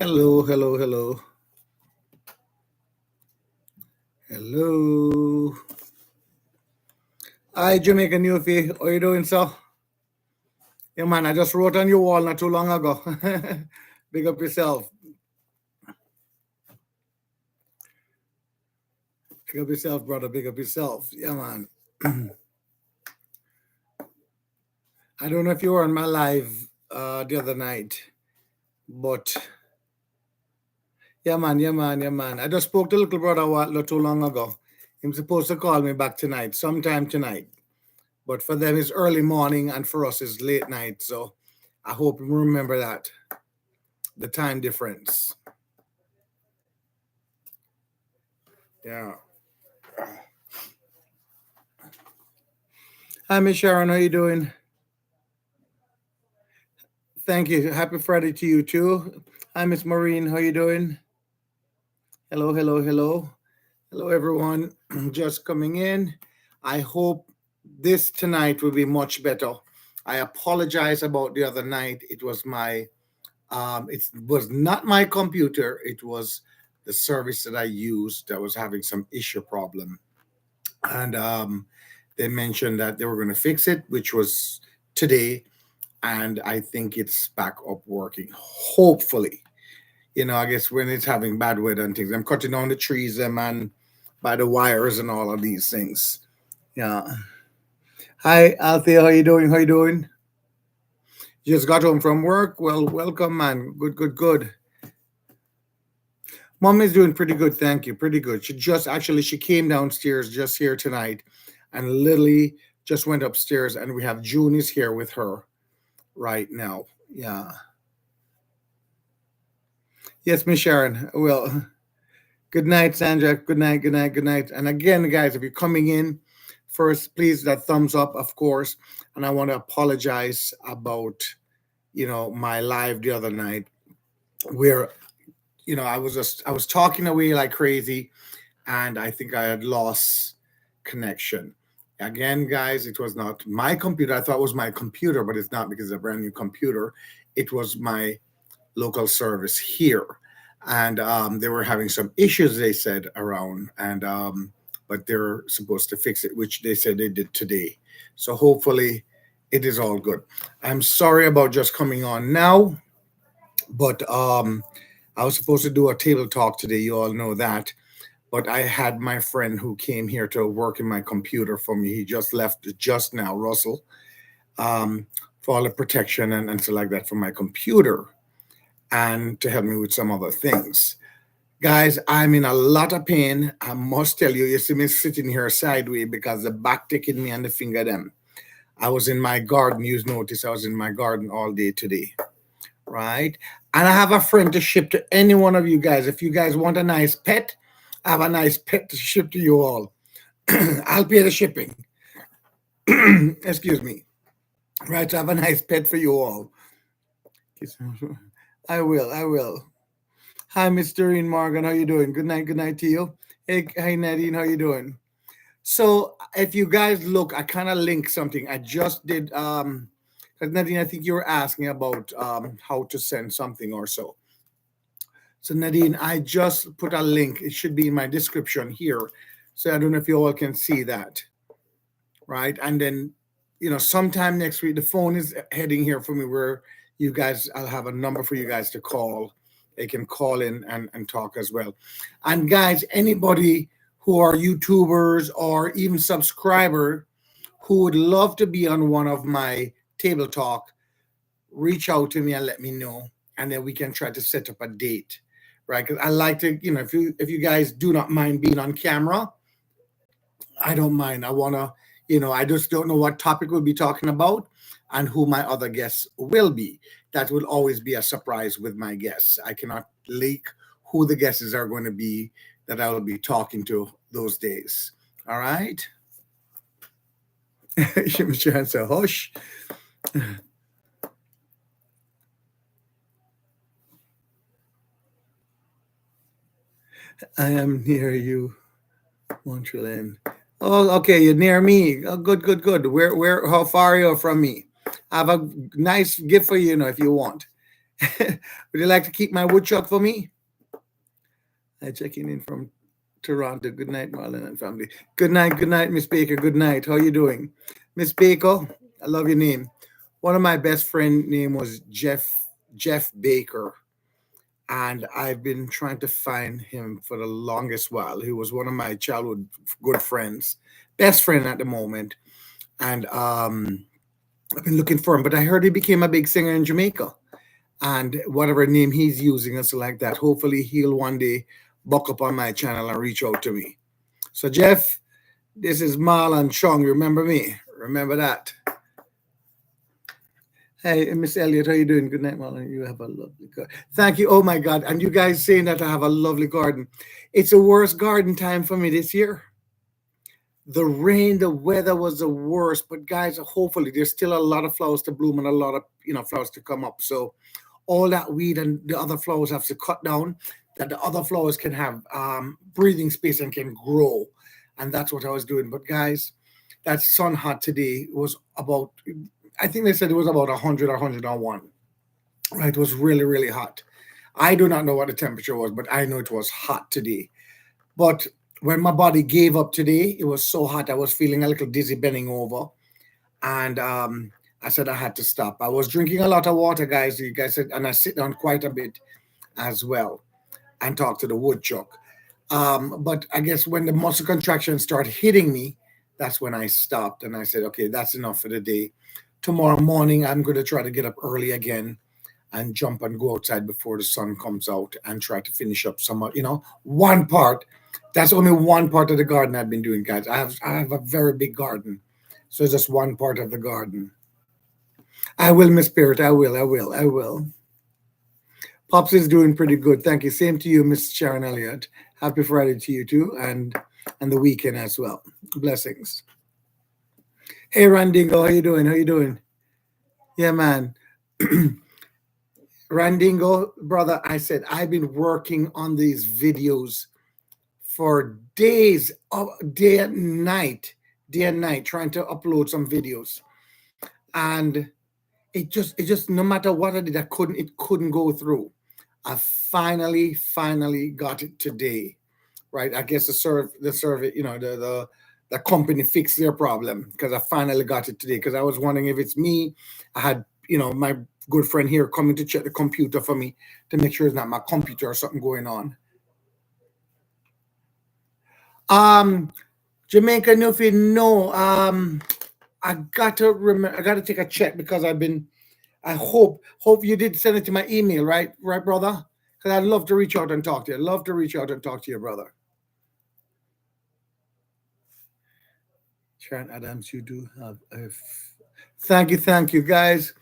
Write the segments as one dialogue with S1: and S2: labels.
S1: Hello, hello, hello. Hello. Hi, Jamaica Newfie. How you doing, sir? Yeah, man, I just wrote on your wall not too long ago. Big up yourself. Big up yourself, brother. Big up yourself. Yeah, man. I don't know if you were on my live the other night, but yeah, man, yeah, man, yeah, man. I just spoke to little brother not too long ago. He's supposed to call me back tonight, sometime tonight. But for them, it's early morning, and for us, it's late night. So I hope you remember that. The time difference. Yeah. Hi, Miss Sharon. How you doing? Thank you. Happy Friday to you too. Hi, Miss Maureen. How you doing? Hello, hello, hello. Hello, everyone. Just coming in. I hope this tonight will be much better. I apologize about the other night. It was not my computer. It was the service that I used that was having some issue problem. And they mentioned that they were going to fix it, which was today. And I think it's back up working. Hopefully, I guess when it's having bad weather and things, I'm cutting down the trees, and by the wires and all of these things. Yeah. Hi, Althea. How you doing? How you doing? You just got home from work. Well, welcome, man. Good, good, good. Mom is doing pretty good, thank you. Pretty good. She came downstairs just here tonight, and literally just went upstairs, and we have June is here with her right now. Yeah. Yes, Miss Sharon. Well, good night, Sandra. Good night, good night, good night. And again, guys, if you're coming in, first, please that thumbs up, of course. And I want to apologize about, my live the other night where, I was talking away like crazy, and I think I had lost connection. Again, guys, it was not my computer. I thought it was my computer, but it's not because it's a brand new computer. It was my local service here, and they were having some issues. They said around, and but they're supposed to fix it, which they said they did today. So hopefully, it is all good. I'm sorry about just coming on now, but I was supposed to do a table talk today. You all know that, but I had my friend who came here to work in my computer for me. He just left just now, Russell, um, for all the protection and so like that for my computer and to help me with some other things. Guys, I'm in a lot of pain. I must tell you, you see me sitting here sideways because the back taking me and the finger them. I was in my garden. You notice I was in my garden all day today, right? And I have a friend to ship to any one of you guys. If you guys want a nice pet, I have a nice pet to ship to you all. I'll pay the shipping. Excuse me. Right, to have a nice pet for you all. I will. I will. Hi, Mr. Ian Morgan. How you doing? Good night to you. Hey, hi Nadine. How you doing? So, if you guys look, I kind of linked something. I just did. 'Cause Nadine, I think you were asking about how to send something or so. So, Nadine, I just put a link. It should be in my description here. So, I don't know if you all can see that, right? And then, sometime next week, the phone is heading here for me where you guys, I'll have a number for you guys to call. They can call in and talk as well. And guys, anybody who are YouTubers or even subscriber who would love to be on one of my table talk, reach out to me and let me know, and then we can try to set up a date, right? Because I like to, if you guys do not mind being on camera, I don't mind. I wanna, I just don't know what topic we'll be talking about and who my other guests will be. That will always be a surprise with my guests. I cannot leak who the guests are going to be that I will be talking to those days. All right. Sharon said, hush. I am near you, Montreal. Oh, okay, you're near me. Oh, good, good, good. How far are you from me? I have a nice gift for you, if you want. Would you like to keep my woodchuck for me? I checking in from Toronto. Good night, Marlon and family. Good night, Miss Baker. Good night. How you doing? Miss Baker, I love your name. One of my best friend name was Jeff Baker. And I've been trying to find him for the longest while. He was one of my childhood good friends, best friend at the moment. And I've been looking for him, but I heard he became a big singer in Jamaica. And whatever name he's using and so like that, hopefully he'll one day buck up on my channel and reach out to me. So Jeff, this is Marlon Chung. Remember me? Remember that. Hey, Miss Elliott, how you doing? Good night, Marlon. You have a lovely garden. Thank you. Oh my God. And you guys saying that I have a lovely garden. It's the worst garden time for me this year. The rain, the weather was the worst. But guys, hopefully there's still a lot of flowers to bloom and a lot of flowers to come up. So all that weed and the other flowers have to cut down, that the other flowers can have breathing space and can grow. And that's what I was doing. But guys, that sun hot today was about, I think they said it was about 100 or 101. Right? It was really, really hot. I do not know what the temperature was, but I know it was hot today. But when my body gave up today, it was so hot. I was feeling a little dizzy bending over. And I said I had to stop. I was drinking a lot of water, guys. You guys said, and I sit down quite a bit as well and talk to the woodchuck. But I guess when the muscle contractions start hitting me, that's when I stopped and I said, okay, that's enough for the day. Tomorrow morning, I'm going to try to get up early again and jump and go outside before the sun comes out and try to finish up some, one part. That's only one part of the garden I've been doing, guys. I have a very big garden. So it's just one part of the garden. I will, Miss Spirit. I will. Pops is doing pretty good. Thank you. Same to you, Miss Sharon Elliott. Happy Friday to you too, and the weekend as well. Blessings. Hey Randingo, how you doing? How you doing? Yeah, man. Randingo, brother, I said I've been working on these videos for days, day and night, trying to upload some videos. And it just no matter what I did, it couldn't go through. I finally got it today. Right. I guess the survey, the company fixed their problem because I finally got it today. Because I was wondering if it's me. I had, my good friend here coming to check the computer for me to make sure it's not my computer or something going on. Jamaica, no. I got to remember. I got to take a check because I hope you did send it to my email, right, brother? Because I'd love to reach out and talk to you. I'd love to reach out and talk to you, brother. Sharon Adams, you do have a. Thank you, guys.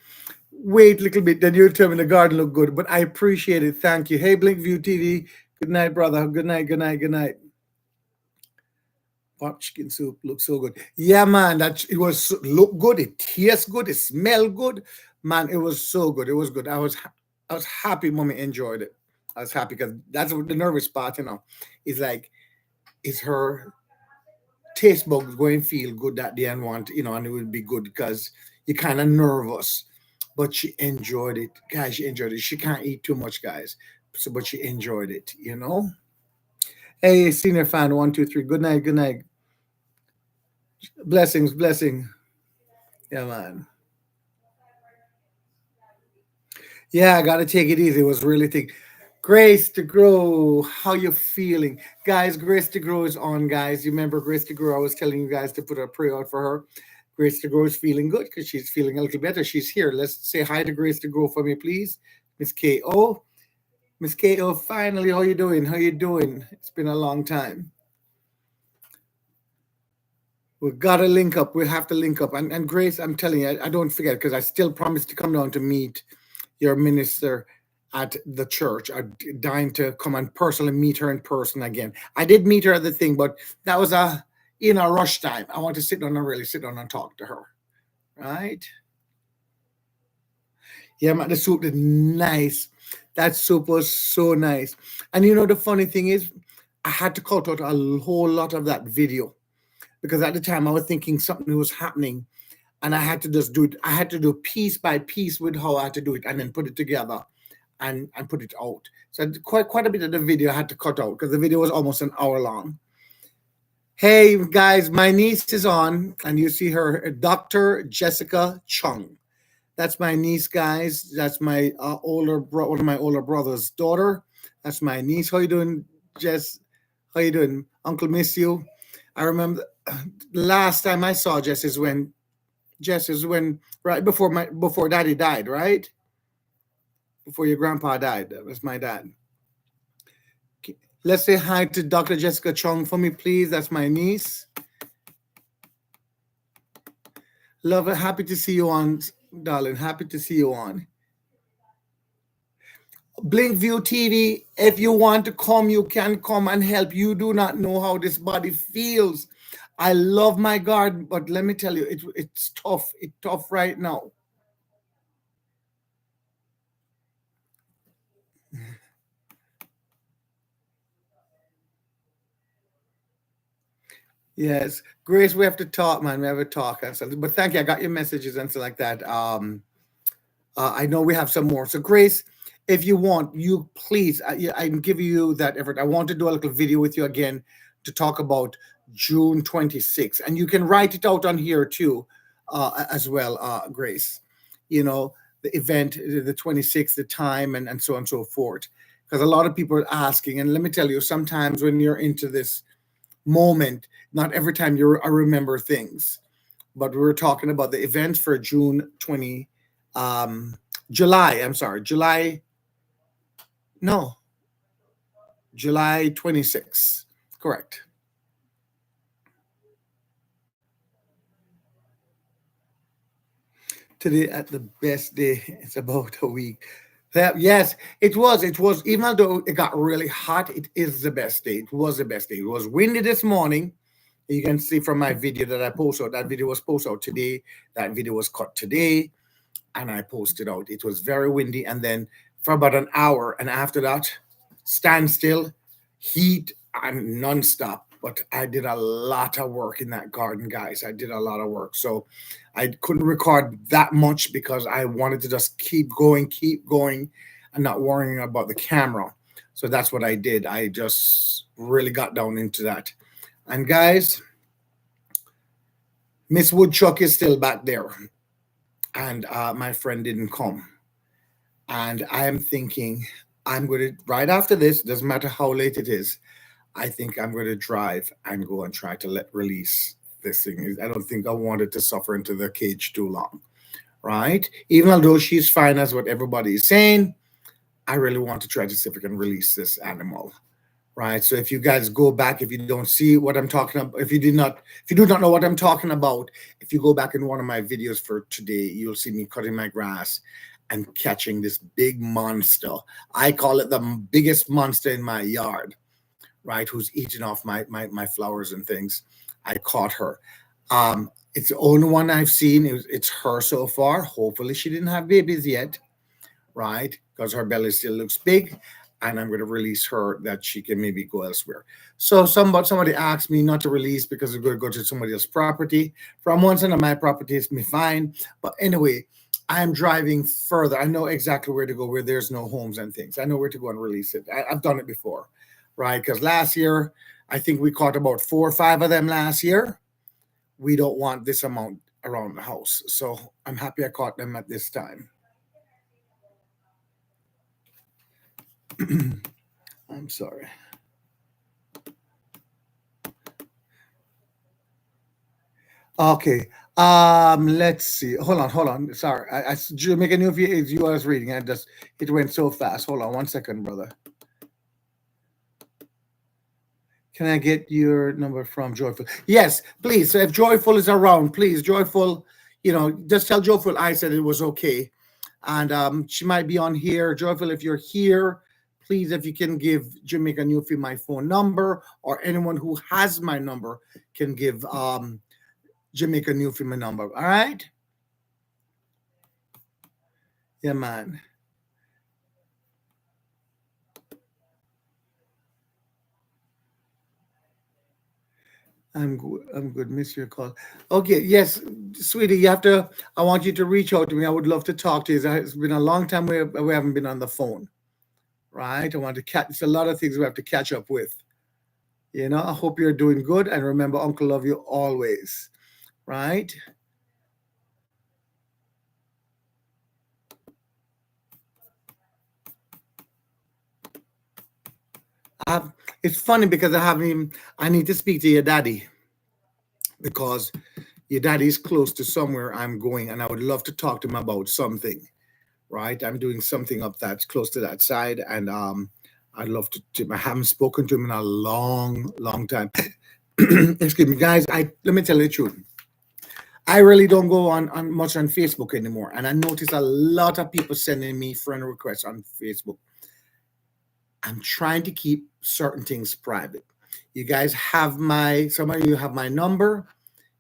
S1: Wait a little bit, then you'll tell me the garden look good, but I appreciate it. Thank you. Hey, Blinkview TV. Good night, brother. Good night. Pot chicken soup looks so good. Yeah, man, it was look good. It tastes good. It smelled good. Man, it was so good. It was good. I was happy. Mommy enjoyed it. I was happy because that's the nervous part. It's like it's her taste bugs going to feel good that day and and it would be good because you're kind of nervous. But she enjoyed it, guys. She enjoyed it. She can't eat too much, guys. So, but she enjoyed it. Hey, senior fan, 1, 2, 3. Good night. Blessing. Yeah, man. Yeah, I gotta take it easy. It was really thick. Grace to Grow, how you feeling? Guys, Grace to Grow is on, guys. You remember Grace to Grow? I was telling you guys to put a prayer out for her. Grace to Grow is feeling good because she's feeling a little better. She's here. Let's say hi to Grace to Grow for me, please. Miss K.O. Miss K.O., finally, how you doing? It's been a long time. We've got to link up. We have to link up. And Grace, I'm telling you, I don't forget because I still promise to come down to meet your minister at the church. I'm dying to come and personally meet her in person again. I did meet her at the thing, but that was a rush time. I want to sit down and really sit down and talk to her. Right? Yeah, man, the soup is nice. That soup was so nice. And the funny thing is, I had to cut out a whole lot of that video because at the time I was thinking something was happening and I had to just do it. I had to do piece by piece with how I had to do it and then put it together. and put it out. So quite a bit of the video I had to cut out because the video was almost an hour long. Hey guys, my niece is on, and you see her, Dr. Jessica Chung. That's my niece, guys. That's my one of my older brother's daughter. That's my niece. How you doing, Jess? How you doing, Uncle? Miss you. I remember the last time I saw Jess is when right before Daddy died, right? Before your grandpa died. That was my dad. Let's say hi to Dr. Jessica Chung for me, please. That's my niece. Love it. Happy to see you on, darling. Happy to see you on. Blinkview TV, if you want to come, you can come and help. You do not know how this body feels. I love my garden, but let me tell you, it's tough. It's tough right now. Yes, Grace, we have to talk, man. We have to talk. But thank you. I got your messages and stuff like that. I know we have some more. So, Grace, if you want, you please, I'm giving you that effort. I want to do a little video with you again to talk about June 26th. And you can write it out on here too, as well, Grace. You know, the event, the 26th, the time, and so on and so forth. Because a lot of people are asking. And let me tell you, sometimes when you're into this moment, not every time I remember things. But we were talking about the events for June 20, July, I'm sorry, no, July 26th. Correct. Today at the best day, it's about a week. Yes, it was. It was, even though it got really hot, it is the best day. It was the best day. It was windy this morning. You can see from my video that I posted. That video was posted out today. That video was cut today, and I posted out. It was very windy, and then for about an hour, and after that, standstill, heat, and nonstop. But I did a lot of work in that garden, guys. I did a lot of work. So I couldn't record that much because I wanted to just keep going, and not worrying about the camera. So that's what I did. I just really got down into that. And guys, Miss Woodchuck is still back there, and my friend didn't come. And I am thinking, I'm going to, right after this, doesn't matter how late it is, I think I'm going to drive and go and try to release this thing. I don't think I want it to suffer into the cage too long, right? Even though she's fine as what everybody is saying, I really want to try to see if I can release this animal, right? So if you guys go back, if you don't see what I'm talking about, if you do not know what I'm talking about, if you go back in one of my videos for today, you'll see me cutting my grass and catching this big monster. I call it the biggest monster in my yard, right? Who's eating off my flowers and things. I caught her. It's the only one I've seen. It's her so far. Hopefully she didn't have babies yet, right? Because her belly still looks big, and I'm going to release her that she can maybe go elsewhere. So somebody asked me not to release because it's going to go to somebody else's property. From one side of my property, it's me fine. But anyway, I'm driving further. I know exactly where to go where there's no homes and things. I know where to go and release it. I've done it before, right? Because last year, I think we caught about 4 or 5 of them last year. We don't want this amount around the house. So I'm happy I caught them at this time. I'm sorry. Okay. Let's see. Hold on. Sorry. Jamaica New View is you I was reading. It went so fast. Hold on 1 second, brother. Can I get your number from Joyful? Yes, please. So if Joyful is around, please, Joyful, just tell Joyful I said it was okay. And she might be on here. Joyful, if you're here, please, if you can give Jamaica Newfie my phone number, or anyone who has my number can give Jamaica Newfie my number. All right? Yeah, man. I'm good. I'm good. Miss your call. Okay. Yes, sweetie. You have to. I want you to reach out to me. I would love to talk to you. It's been a long time we haven't been on the phone, right? I want to catch. It's a lot of things we have to catch up with. I hope you're doing good. And remember, Uncle love you always, right? I, it's funny because I haven't even. I need to speak to your daddy because your daddy's close to somewhere I'm going, and I would love to talk to him about something. Right, I'm doing something up that's close to that side, and I'd love to. I haven't spoken to him in a long, long time. Excuse me, guys. I let me tell you the truth. I really don't go on much on Facebook anymore, and I notice a lot of people sending me friend requests on Facebook. I'm trying to keep certain things private. You guys have some of you have my number.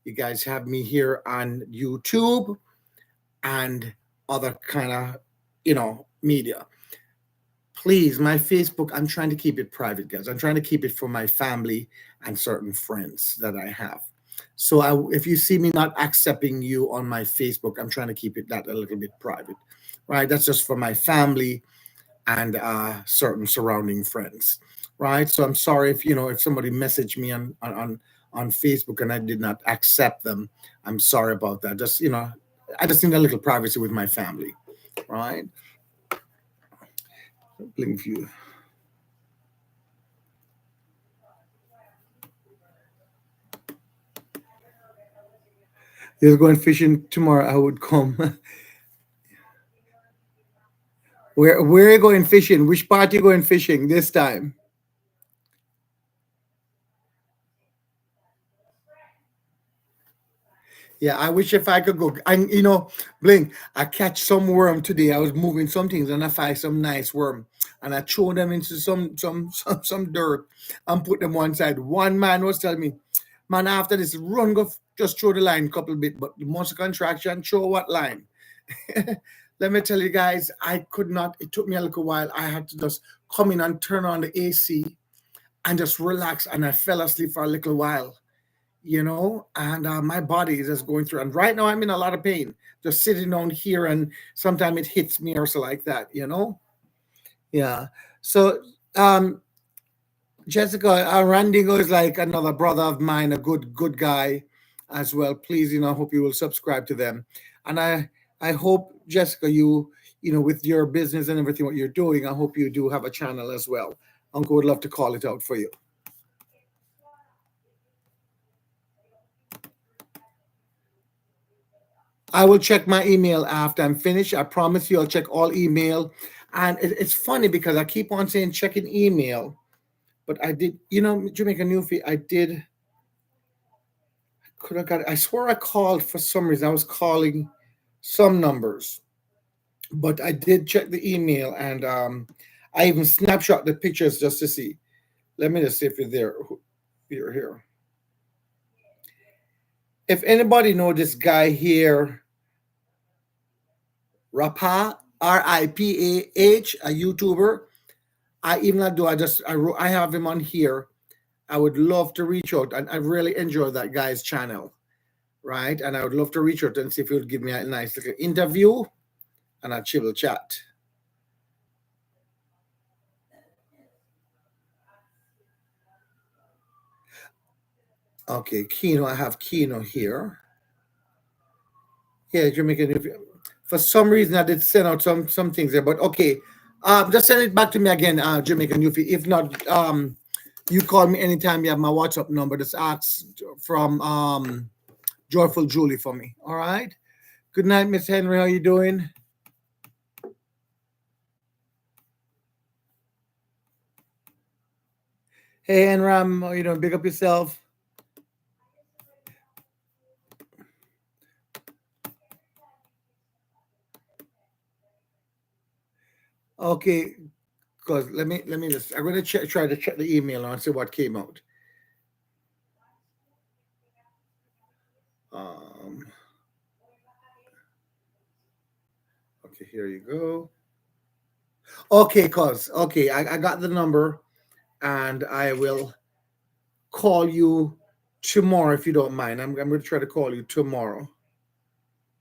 S1: You guys have me here on YouTube and other kind of, media. Please, my Facebook, I'm trying to keep it private, guys. I'm trying to keep it for my family and certain friends that I have. So if you see me not accepting you on my Facebook, I'm trying to keep it that a little bit private, right? That's just for my family and certain surrounding friends, right? So I'm sorry if somebody messaged me on Facebook and I did not accept them. I'm sorry about that. I just need a little privacy with my family, right? Blink view. You're going fishing tomorrow. I would come. Where are you going fishing? Which part you going fishing this time? Yeah, I wish if I could go. And Blink, I catch some worm today. I was moving some things and I find some nice worm. And I throw them into some dirt and put them one side. One man was telling me, man, after this, run go just throw the line a couple bit, but the muscle contraction, throw what line? Let me tell you guys, I could not. It took me a little while. I had to just come in and turn on the AC and just relax. And I fell asleep for a little while, and my body is just going through. And right now, I'm in a lot of pain, just sitting down here, and sometimes it hits me or so like that. Yeah. So, Jessica, Randigo is like another brother of mine, a good guy as well. Please, I hope you will subscribe to them. And I hope, Jessica, with your business and everything, what you're doing, I hope you do have a channel as well. Uncle would love to call it out for you. I will check my email after I'm finished. I promise you, I'll check all email. And it's funny because I keep on saying checking email, but I did, Jamaica Newfie, I did, could have got, I swore I called for some reason. I was calling some numbers, but I did check the email and I even snapshot the pictures just to see. Let me just see if you're there. You're here. If anybody know this guy here, Rapa, Ripah, a YouTuber. I even not do. I have him on here. I would love to reach out, and I really enjoy that guy's channel, right? And I would love to reach out and see if he would give me a nice little interview and a chill chat. Okay, Kino. I have Kino here. Yeah, Jamaican. For some reason, I did send out some things there, but okay. Just send it back to me again, Jamaican Yuffie. If not, you call me anytime you have my WhatsApp number. Just ask from Joyful Julie for me. All right. Good night, Miss Henry. How you doing? Hey, Enram. How you doing? Big up yourself. Okay, because let me just. I'm gonna try to check the email and see what came out. Um. Okay, here you go. Okay, cause okay, I got the number, and I will call you tomorrow, if you don't mind. I'm going to try to call you tomorrow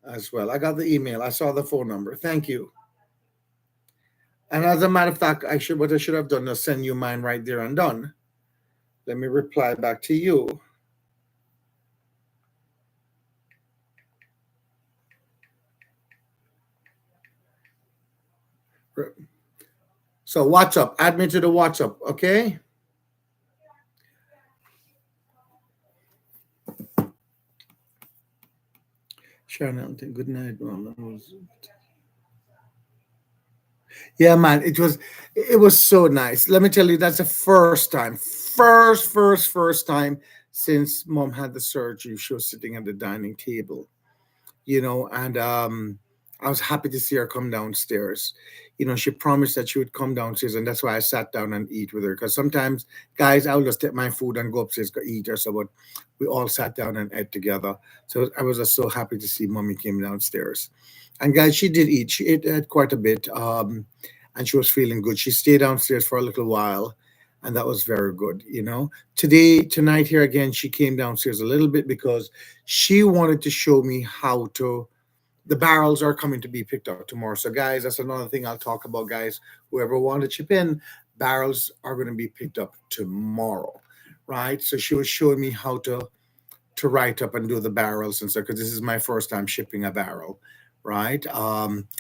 S1: as well. I got the email. I saw the phone number. Thank you. And as a matter of fact, what I should have done is send you mine right there and done. Let me reply back to you. So WhatsApp, add me to the WhatsApp, okay? Sharon, good night, Mom. Yeah, man, it was so nice. Let me tell you, that's the first time since Mom had the surgery. She was sitting at the dining table, and I was happy to see her come downstairs. She promised that she would come downstairs, and that's why I sat down and eat with her. Because sometimes, guys, I'll just take my food and go upstairs go eat or so. But we all sat down and ate together. So I was just so happy to see Mommy came downstairs. And guys, she did eat. She ate quite a bit, and she was feeling good. She stayed downstairs for a little while, and that was very good. Tonight here again, she came downstairs a little bit because she wanted to show me how to. The barrels are coming to be picked up tomorrow. So, guys, that's another thing I'll talk about, guys. Whoever wanted to chip in, barrels are going to be picked up tomorrow, right? So she was showing me how to write up and do the barrels and stuff because this is my first time shipping a barrel, right?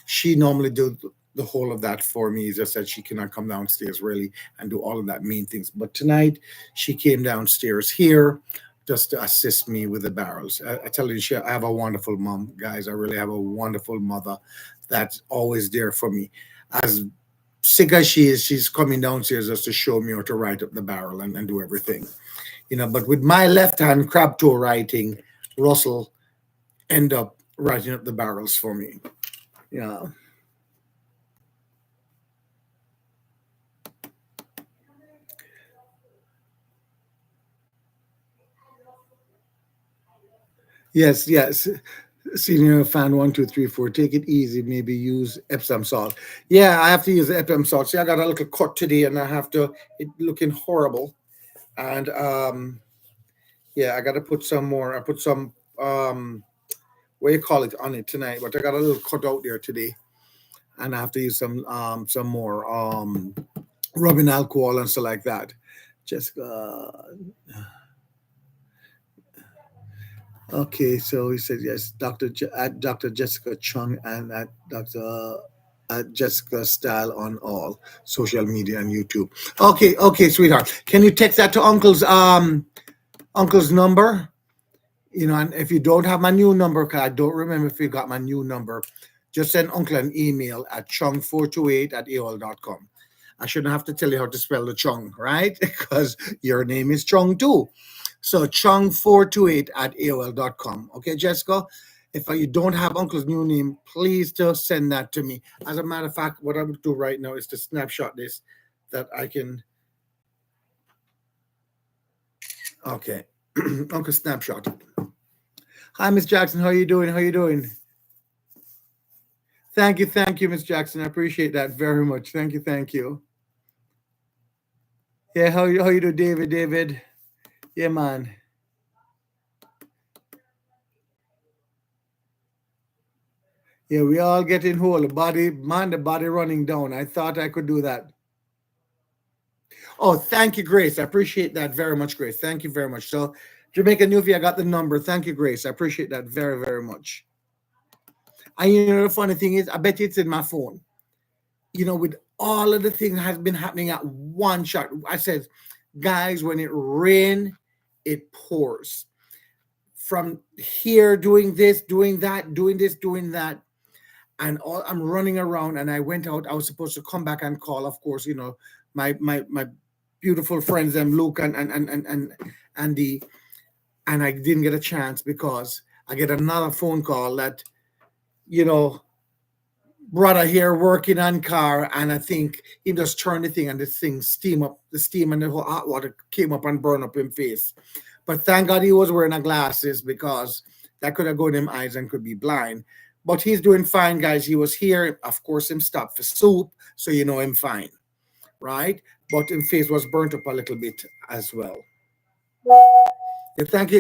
S1: She normally do the whole of that for me. It's just that she cannot come downstairs really and do all of that mean things. But tonight she came downstairs here just to assist me with the barrels. I tell you, I have a wonderful mom, guys. I really have a wonderful mother that's always there for me. As sick as she is, she's coming downstairs just to show me how to write up the barrel and do everything. But with my left hand crab toe writing, Russell end up writing up the barrels for me. Yeah. Yes, yes. Senior fan 1, 2, 3, 4. Take it easy. Maybe use Epsom salt. Yeah, I have to use Epsom salt. See, I got a little cut today, and I have to. It looking horrible, and yeah, I got to put some more. I put some what do you call it on it tonight, but I got a little cut out there today, and I have to use some more rubbing alcohol and stuff like that. Jessica. Okay, so he said yes, at Dr. Jessica Chung and at Jessica Style on all social media and YouTube. Okay, okay, sweetheart. Can you text that to Uncle's number? And if you don't have my new number, because I don't remember if you got my new number, just send Uncle an email at chung428@aol.com. I shouldn't have to tell you how to spell the Chung, right? Because your name is Chung too. So chung428@aol.com. Okay, Jessica? If you don't have Uncle's new name, please just send that to me. As a matter of fact, what I will do right now is to snapshot this that I can. Okay. Uncle snapshot. Hi, Miss Jackson. How are you doing? How are you doing? Thank you, Miss Jackson. I appreciate that very much. Thank you, thank you. Yeah, how you do, David? David. Yeah, man. Yeah, we all getting whole. The body running down. I thought I could do that. Oh, thank you, Grace. I appreciate that very much, Grace. Thank you very much. So, Jamaica Newfie, I got the number. Thank you, Grace. I appreciate that very, very much. And the funny thing is, I bet it's in my phone. With all of the things has been happening at one shot. I said, guys, when it rain, it pours. From here, doing this, doing that, doing this, doing that, and I'm running around. And I went out. I was supposed to come back and call, of course, my beautiful friends, and Luke and Andy, and I didn't get a chance because I get another phone call that, you know, brother here working on car, and I think he just turned the thing and the thing the steam and the hot water came up and burned up him face. But thank God he was wearing a glasses because that could have gone in him eyes and could be blind. But he's doing fine, guys. He was here. Of course, him stopped for soup, so him fine, right? But his face was burnt up a little bit as well. Yeah, thank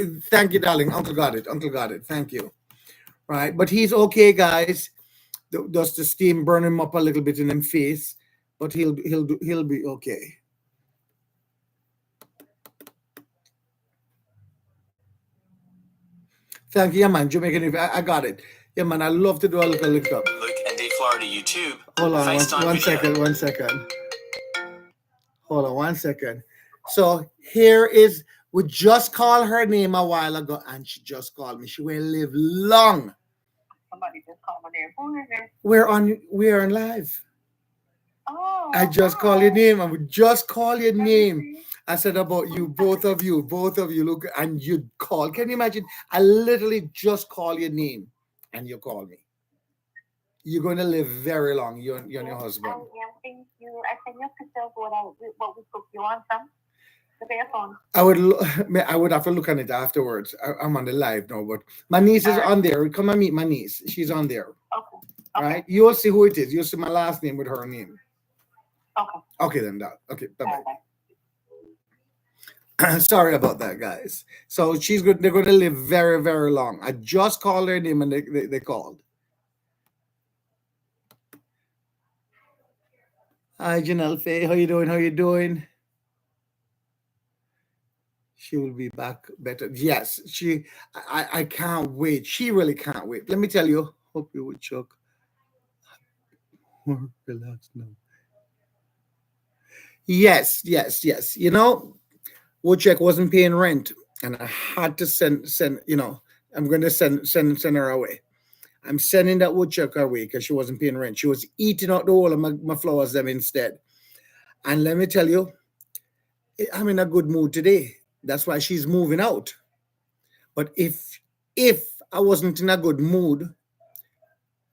S1: you, darling. Uncle got it. Uncle got it. Thank you. Right, but he's okay, guys. Does the steam burn him up a little bit in him face, but he'll be okay. Thank you, yeah, man. Jamaican, I got it. Yeah, man. I love to do a little link up.
S2: Look and Florida YouTube.
S1: Hold on,
S2: FaceTime
S1: one
S2: video.
S1: second, 1 second. Hold on 1 second. So here is, we just called her name a while ago, and she just called me. She will live long.
S3: Somebody just called my name. Who is it?
S1: We're on live.
S3: Oh,
S1: I just call your name. I would just call your name. I said about you, both of you, look, and you'd call. Can you imagine? I literally just call your name, and you call me. You're going to live very long. You and your husband.
S3: I am. Thank you. I sent you a picture of what we cook. You want some? The phone.
S1: I would have to look on it afterwards. I'm on the live now, but my niece is on there. Come and meet my niece. She's on there.
S3: Okay.
S1: Right? You'll see who it is. You'll see my last name with her name.
S3: Okay.
S1: Okay, then that. Okay, bye-bye. Sorry about that, guys. So she's good. They're going to live very, very long. I just called their name and they called. Hi, Janelle Faye. How you doing? How you doing? She will be back better. Yes, I can't wait. She really can't wait. Let me tell you. Hope you would choke. More relaxed now. Yes. You know, Woodchuck wasn't paying rent, and I had to send. I'm going to send her away. I'm sending that Woodchuck away because she wasn't paying rent. She was eating out the whole of my flowers them instead. And let me tell you, I'm in a good mood today. That's why she's moving out. But if I wasn't in a good mood,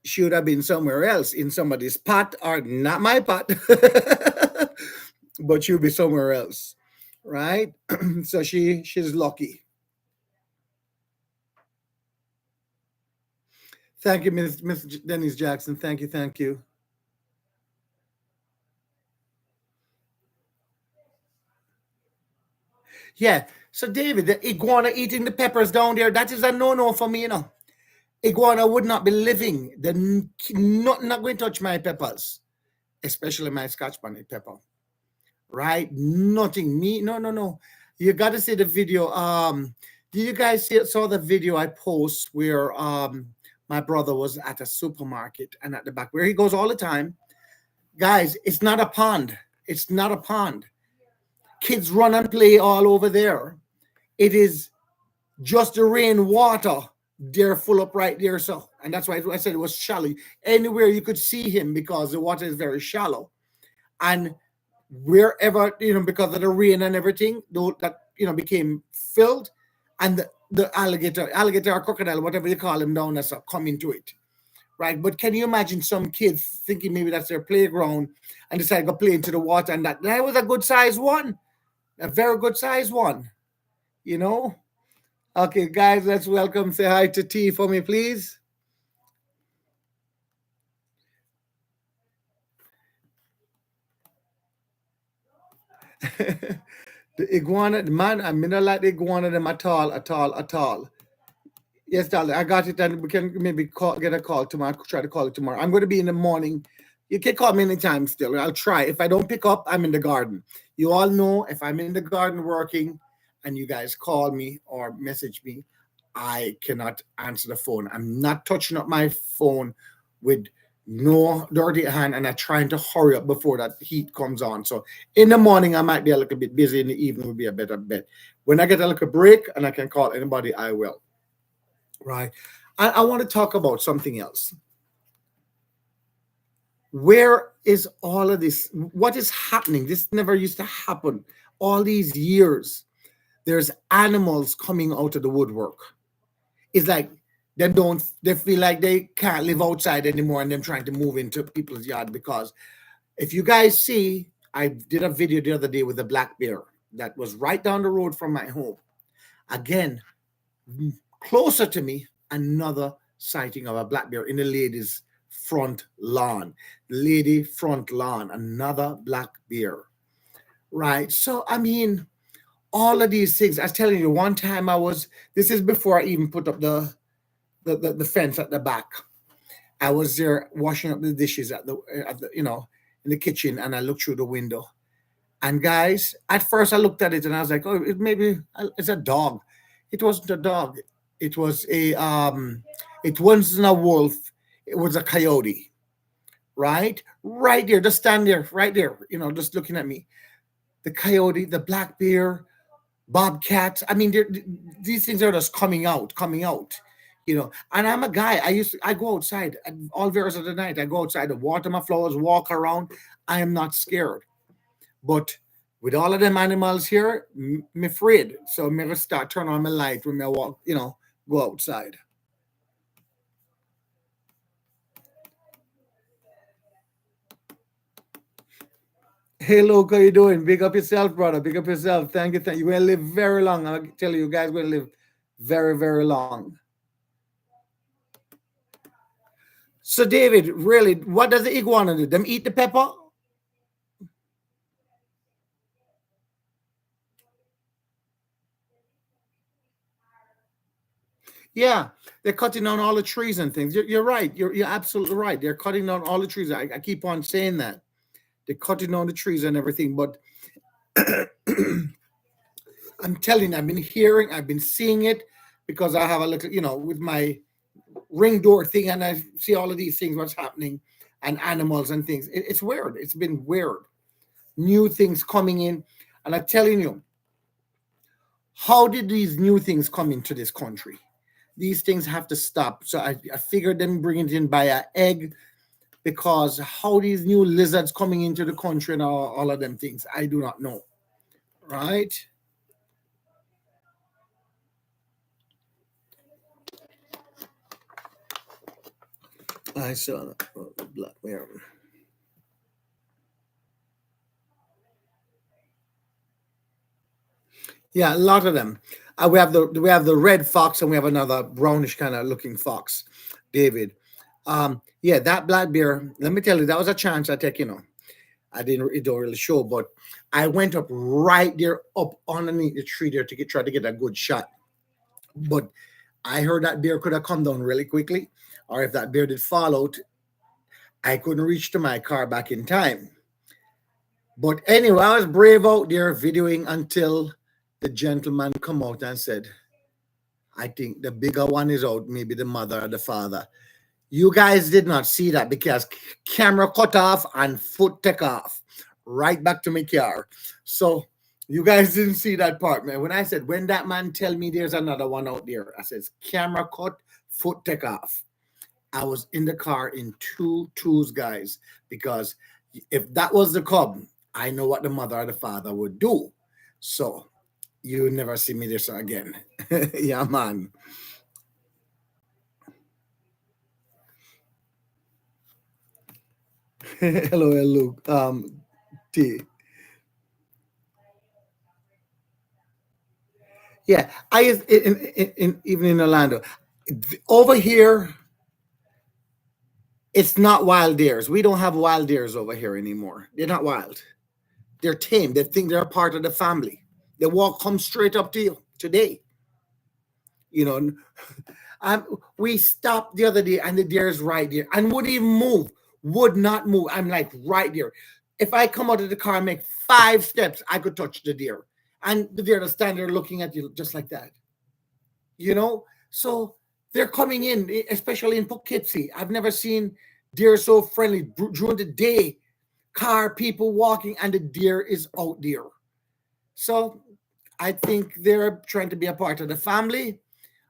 S1: she would have been somewhere else, in somebody's pot, or not my pot. But she would be somewhere else, right? So she's lucky. Thank you, Miss Denise Jackson. Thank you. Yeah. So David, the iguana eating the peppers down there, that is a no-no for me, you know. Iguana would not be living. They're not going to touch my peppers, especially my Scotch bonnet pepper. Right? Nothing. Me, no. You got to see the video. Do you guys saw the video I post where my brother was at a supermarket, and at the back where he goes all the time, guys, it's not a pond. It's not a pond. Kids run and play all over there. It is just the rainwater. They're full up right there. So, and that's why I said it was shallow. Anywhere you could see him because the water is very shallow. And wherever, because of the rain and everything, that, became filled, and the alligator or crocodile, whatever you call him down there, so come into it. Right? But can you imagine some kids thinking maybe that's their playground and decide to go play into the water, and that was a good size one. A very good size one. Okay, guys, let's welcome, say hi to T for me, please. The iguana, man, I mean, not like the iguana them at all. Yes, darling, I got it, and we can maybe get a call tomorrow. Try to call it tomorrow. I'm going to be in the morning. You can call me anytime still. I'll try. If I don't pick up, I'm in the garden. You all know if I'm in the garden working and you guys call me or message me, I cannot answer the phone. I'm not touching up my phone with no dirty hand, and I'm trying to hurry up before that heat comes on. So in the morning, I might be a little bit busy. In the evening would be a better bet. When I get a little break and I can call anybody, I will. Right. I want to talk about something else. Where is all of this? What is happening? This never used to happen. All these years, there's animals coming out of the woodwork. It's like they feel like they can't live outside anymore, and them trying to move into people's yard. Because if you guys see, I did a video the other day with a black bear that was right down the road from my home. Again, closer to me, another sighting of a black bear in the lady's front lawn. Lady front lawn, another black bear. Right. So, I mean, all of these things. I was telling you, one time this is before I even put up the fence at the back. I was there washing up the dishes in the kitchen, and I looked through the window. And guys, at first I looked at it and I was like, oh, it's a dog. It wasn't a dog. It was it wasn't a wolf. It was a coyote, right? Right there, just stand there, right there, just looking at me. The coyote, the black bear, bobcats. I mean, these things are just coming out. And I'm a guy. I go outside all hours of the night. I go outside to water my flowers, walk around. I am not scared. But with all of them animals here, me afraid. So I'm gonna start turn on my light when I walk, go outside. Hey Luke, how you doing? Big up yourself, brother. Big up yourself. Thank you. You're gonna live very long. I'll tell you guys, we're gonna live very, very long. So David, really, what does the iguana do? Them eat the pepper? Yeah, they're cutting down all the trees and things. You're right. You're absolutely right. They're cutting down all the trees. I keep on saying that. They're cutting down the trees and everything. But I'm telling you, I've been hearing, I've been seeing it because I have a little, with my ring door thing, and I see all of these things, what's happening, and animals and things. It's weird. It's been weird. New things coming in. And I'm telling you, how did these new things come into this country? These things have to stop. So I figured them bringing it in by an egg, because how these new lizards coming into the country and all of them things, I do not know. Right? I saw that. Black mirror. Yeah, a lot of them. We have the red fox, and we have another brownish kind of looking fox, David. Yeah, that black bear. Let me tell you, that was a chance I take. I didn't. It don't really show, but I went up right there, up underneath the tree there to try to get a good shot. But I heard that bear could have come down really quickly, or if that bear did fall out, I couldn't reach to my car back in time. But anyway, I was brave out there videoing until the gentleman come out and said, I think the bigger one is out, maybe the mother or the father. You guys did not see that because camera cut off and foot take off right back to my car. So you guys didn't see that part, man. When I said, when that man tell me there's another one out there, I says, camera cut, foot take off. I was in the car in two twos, guys, because if that was the cub, I know what the mother or the father would do. So you never see me this again. Yeah, man. Hello. T. Yeah, even in Orlando, over here, it's not wild deers. We don't have wild deers over here anymore. They're not wild. They're tame. They think they're a part of the family. They walk, come straight up to you today. You know, we stopped the other day, and the deer is right there and wouldn't even move. Would not move. I'm like right there. If I come out of the car and make 5 steps, I could touch the deer. And the deer will stand there looking at you just like that. So they're coming in, especially in Poughkeepsie. I've never seen deer so friendly during the day. Car, people walking, and the deer is out there. So I think they're trying to be a part of the family.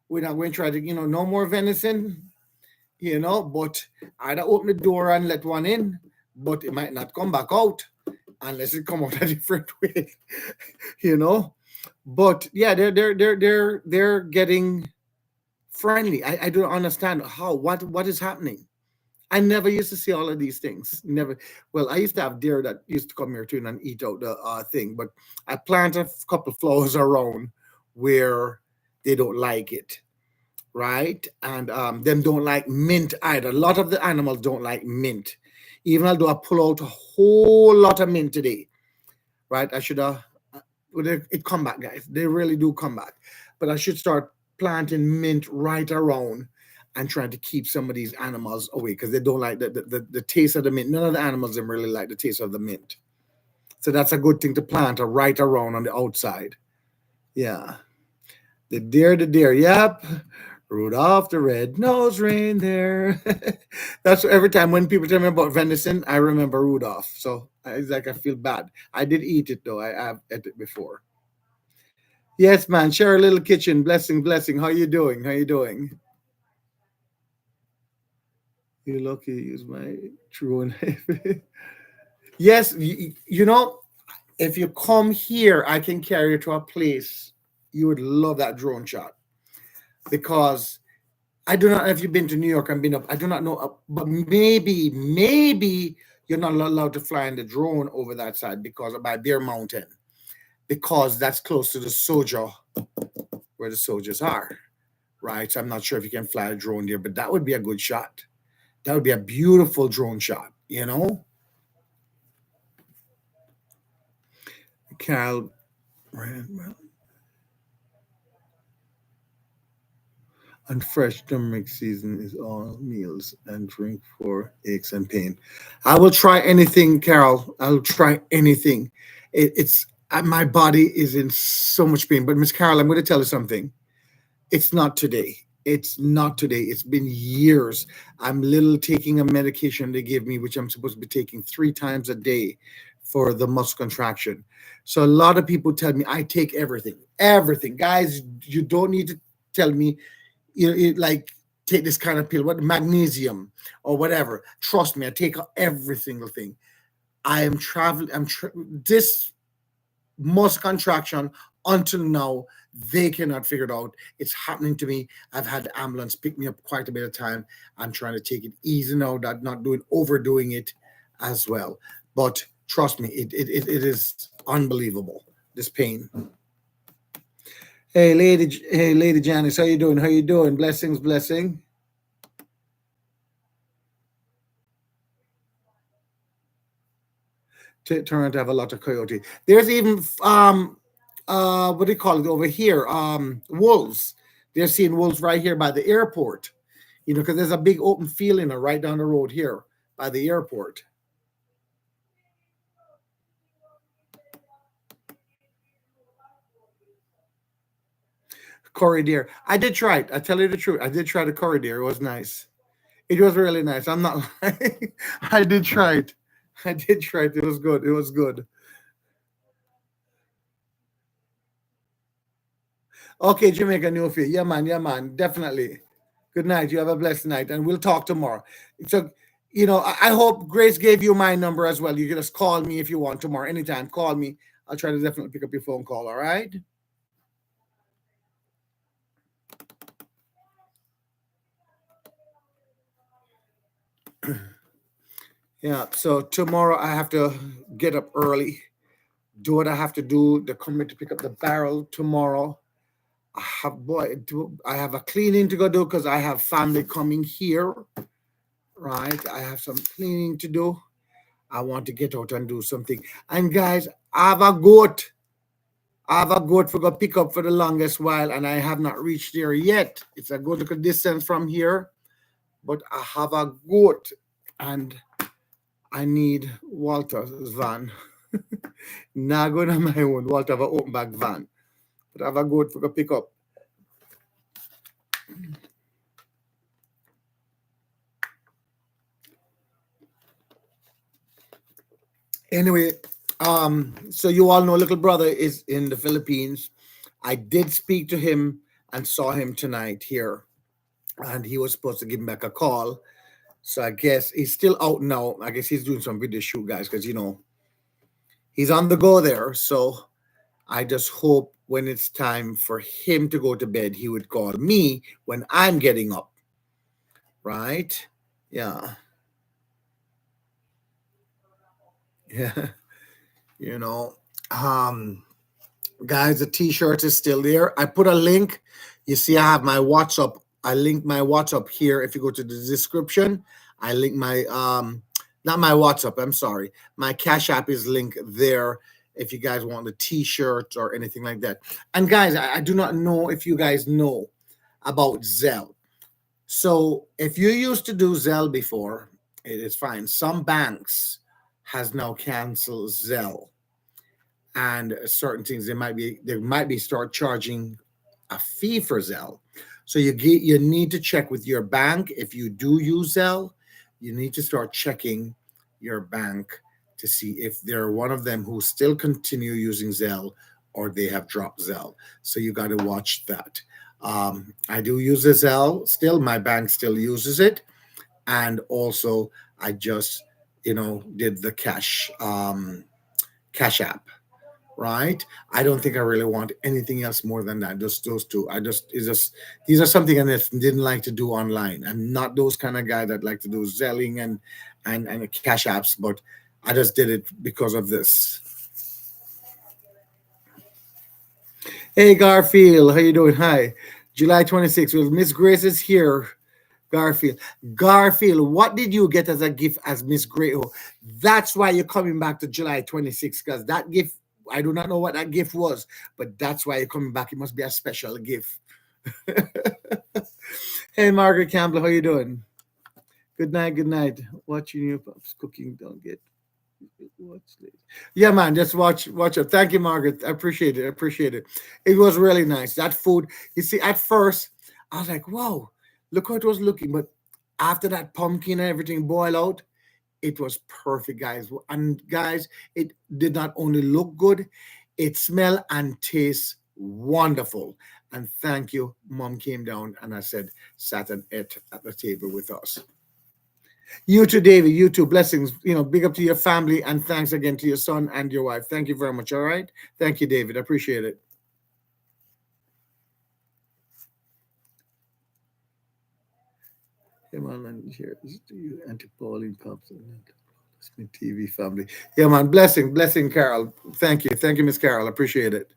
S1: We're not going to try to, no more venison, but either open the door and let one in, but it might not come back out unless it come out a different way, But yeah, they're getting friendly. I don't understand what is happening. I never used to see all of these things. Never. Well, I used to have deer that used to come here too and eat out the thing, but I planted a couple of flowers around where they don't like it, right? And them don't like mint either. A lot of the animals don't like mint. Even although I pull out a whole lot of mint today, right? I should have it come back, guys. They really do come back. But I should start planting mint right around and trying to keep some of these animals away because they don't like the taste of the mint. None of the animals them really like the taste of the mint. So that's a good thing to plant right around on the outside. Yeah. The deer. Yep. Rudolph the red-nosed reindeer. That's every time when people tell me about venison, I remember Rudolph. So it's like I feel bad. I did eat it though. I have ate it before. Yes, man. Share a little kitchen. Blessing, blessing. How you doing? How you doing? You lucky to use my true name. Yes, you know, if you come here, I can carry you to a place you would love that drone shot because I do not know if you've been to New York and been up. I do not know, but maybe you're not allowed to fly in the drone over that side because by Bear Mountain, because that's close to the soldier where the soldiers are, right? So I'm not sure if you can fly a drone there, but that would be a good shot. That would be a beautiful drone shot, you know? Carol, and fresh turmeric season is all meals and drink for aches and pain. I will try anything, Carol. I'll try anything. It's my body is in so much pain. But Miss Carol, I'm going to tell you something. It's not today. It's not today. It's been years. I'm little taking a medication they give me, which I'm supposed to be taking 3 times a day for the muscle contraction. So a lot of people tell me I take everything. Everything. Guys, you don't need to tell me like take this kind of pill, what magnesium or whatever. Trust me, I take every single thing. I am traveling. This muscle contraction until now they cannot figure it out. It's happening to me. I've had the ambulance pick me up quite a bit of time. I'm trying to take it easy now, not doing overdoing it as well. But trust me, it is unbelievable. This pain. Hey, lady Janice, how you doing? How you doing? Blessings, blessing. Turn to have a lot of coyote. There's even what do you call it over here? Wolves. They're seeing wolves right here by the airport. You know, because there's a big open field in it right down the road here by the airport. Curry deer. I did try it. I tell you the truth. I did try the curry deer. It was nice. It was really nice. I'm not lying. I did try it. I did try it. It was good. It was good. Okay, Jamaica New Field. Yeah, man. Yeah, man. Definitely. Good night. You have a blessed night, and we'll talk tomorrow. So, I hope Grace gave you my number as well. You can just call me if you want tomorrow. Anytime, call me. I'll try to definitely pick up your phone call. All right. Yeah. So tomorrow I have to get up early, do what I have to do. They're coming to pick up the barrel tomorrow. I have a cleaning to go do because I have family coming here. Right. I have some cleaning to do. I want to get out and do something. And guys, I have a goat. I have a goat for go pick up for the longest while, and I have not reached there yet. It's a good little distance from here, but I have a goat, and I need Walter's van. Not going on my own. Walter have an open back van, but I have a goat for go pick up. Anyway, so you all know little brother is in the Philippines. I did speak to him and saw him tonight here, and he was supposed to give me back a call. So I guess he's still out now. I guess he's doing some video shoot, guys, because he's on the go there. So I just hope when it's time for him to go to bed, he would call me when I'm getting up. Right? Yeah. Yeah. You know, guys, the t-shirt is still there. I put a link. You see, I have my WhatsApp. I link my WhatsApp here. If you go to the description, I link my not my WhatsApp, I'm sorry. My Cash App is linked there. if you guys want the t-shirts or anything like that. And guys, I do not know if you guys know about Zelle. So if you used to do Zelle before, it is fine. Some banks has now canceled Zelle, and certain things they might be start charging a fee for Zelle. So you need to check with your bank. If you do use Zelle, you need to start checking your bank to see if they're one of them who still continue using Zelle or they have dropped Zelle. So you got to watch that. I do use the Zelle still. My bank still uses it, and also I just did the cash app, right? I don't think I really want anything else more than that. Just those two. It's just these are something I just didn't like to do online. I'm not those kind of guy that like to do Zelling and cash apps, but I just did it because of this. Hey Garfield, how you doing? Hi. July 26th. Well, Miss Grace is here. Garfield. Garfield, what did you get as a gift as Miss Grace? Oh, that's why you're coming back to July 26th, because that gift, I do not know what that gift was, but that's why you're coming back. It must be a special gift. Hey, Margaret Campbell, how you doing? Good night, good night. Watching your pups cooking, don't get watch this. Yeah, man, just watch it. Thank you, Margaret. I appreciate it. I appreciate it. It was really nice. That food, you see, at first I was like, wow, look how it was looking. But after that pumpkin and everything boiled out, it was perfect, guys. And guys, it did not only look good, it smelled and tastes wonderful. And thank you, Mom came down and I said, sat and ate at the table with us. You too, David. You too. Blessings. Big up to your family and thanks again to your son and your wife. Thank you very much. All right. Thank you, David. I appreciate it. Hey, man, and here is to you, Auntie Pauline Pops and my TV family. Yeah, man. Blessing, Carol. Thank you, Miss Carol. I appreciate it.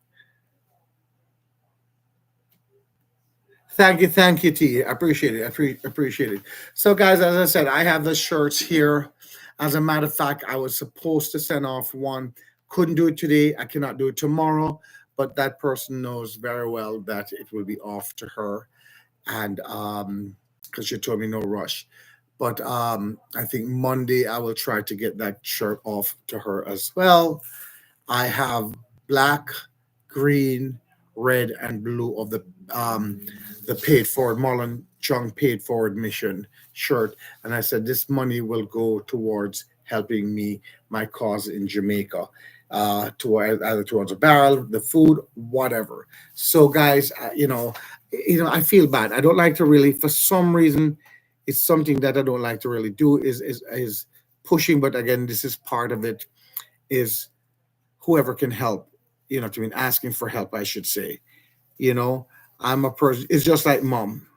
S1: Thank you, T. I appreciate it. Appreciate it. So, guys, as I said, I have the shirts here. As a matter of fact, I was supposed to send off one. Couldn't do it today. I cannot do it tomorrow. But that person knows very well that it will be off to her, and because she told me no rush. But I think Monday I will try to get that shirt off to her as well. I have black, green, red, and blue of the paid forward Marlon Chung paid forward mission shirt, and I said this money will go towards helping me my cause in Jamaica, toward either towards a barrel, the food, whatever. So, guys, I feel bad. I don't like to really, for some reason, it's something that I don't like to really do. Is pushing, but again, this is part of it. Is whoever can help, what I mean, asking for help, I should say. You know, I'm a person, it's just like Mom,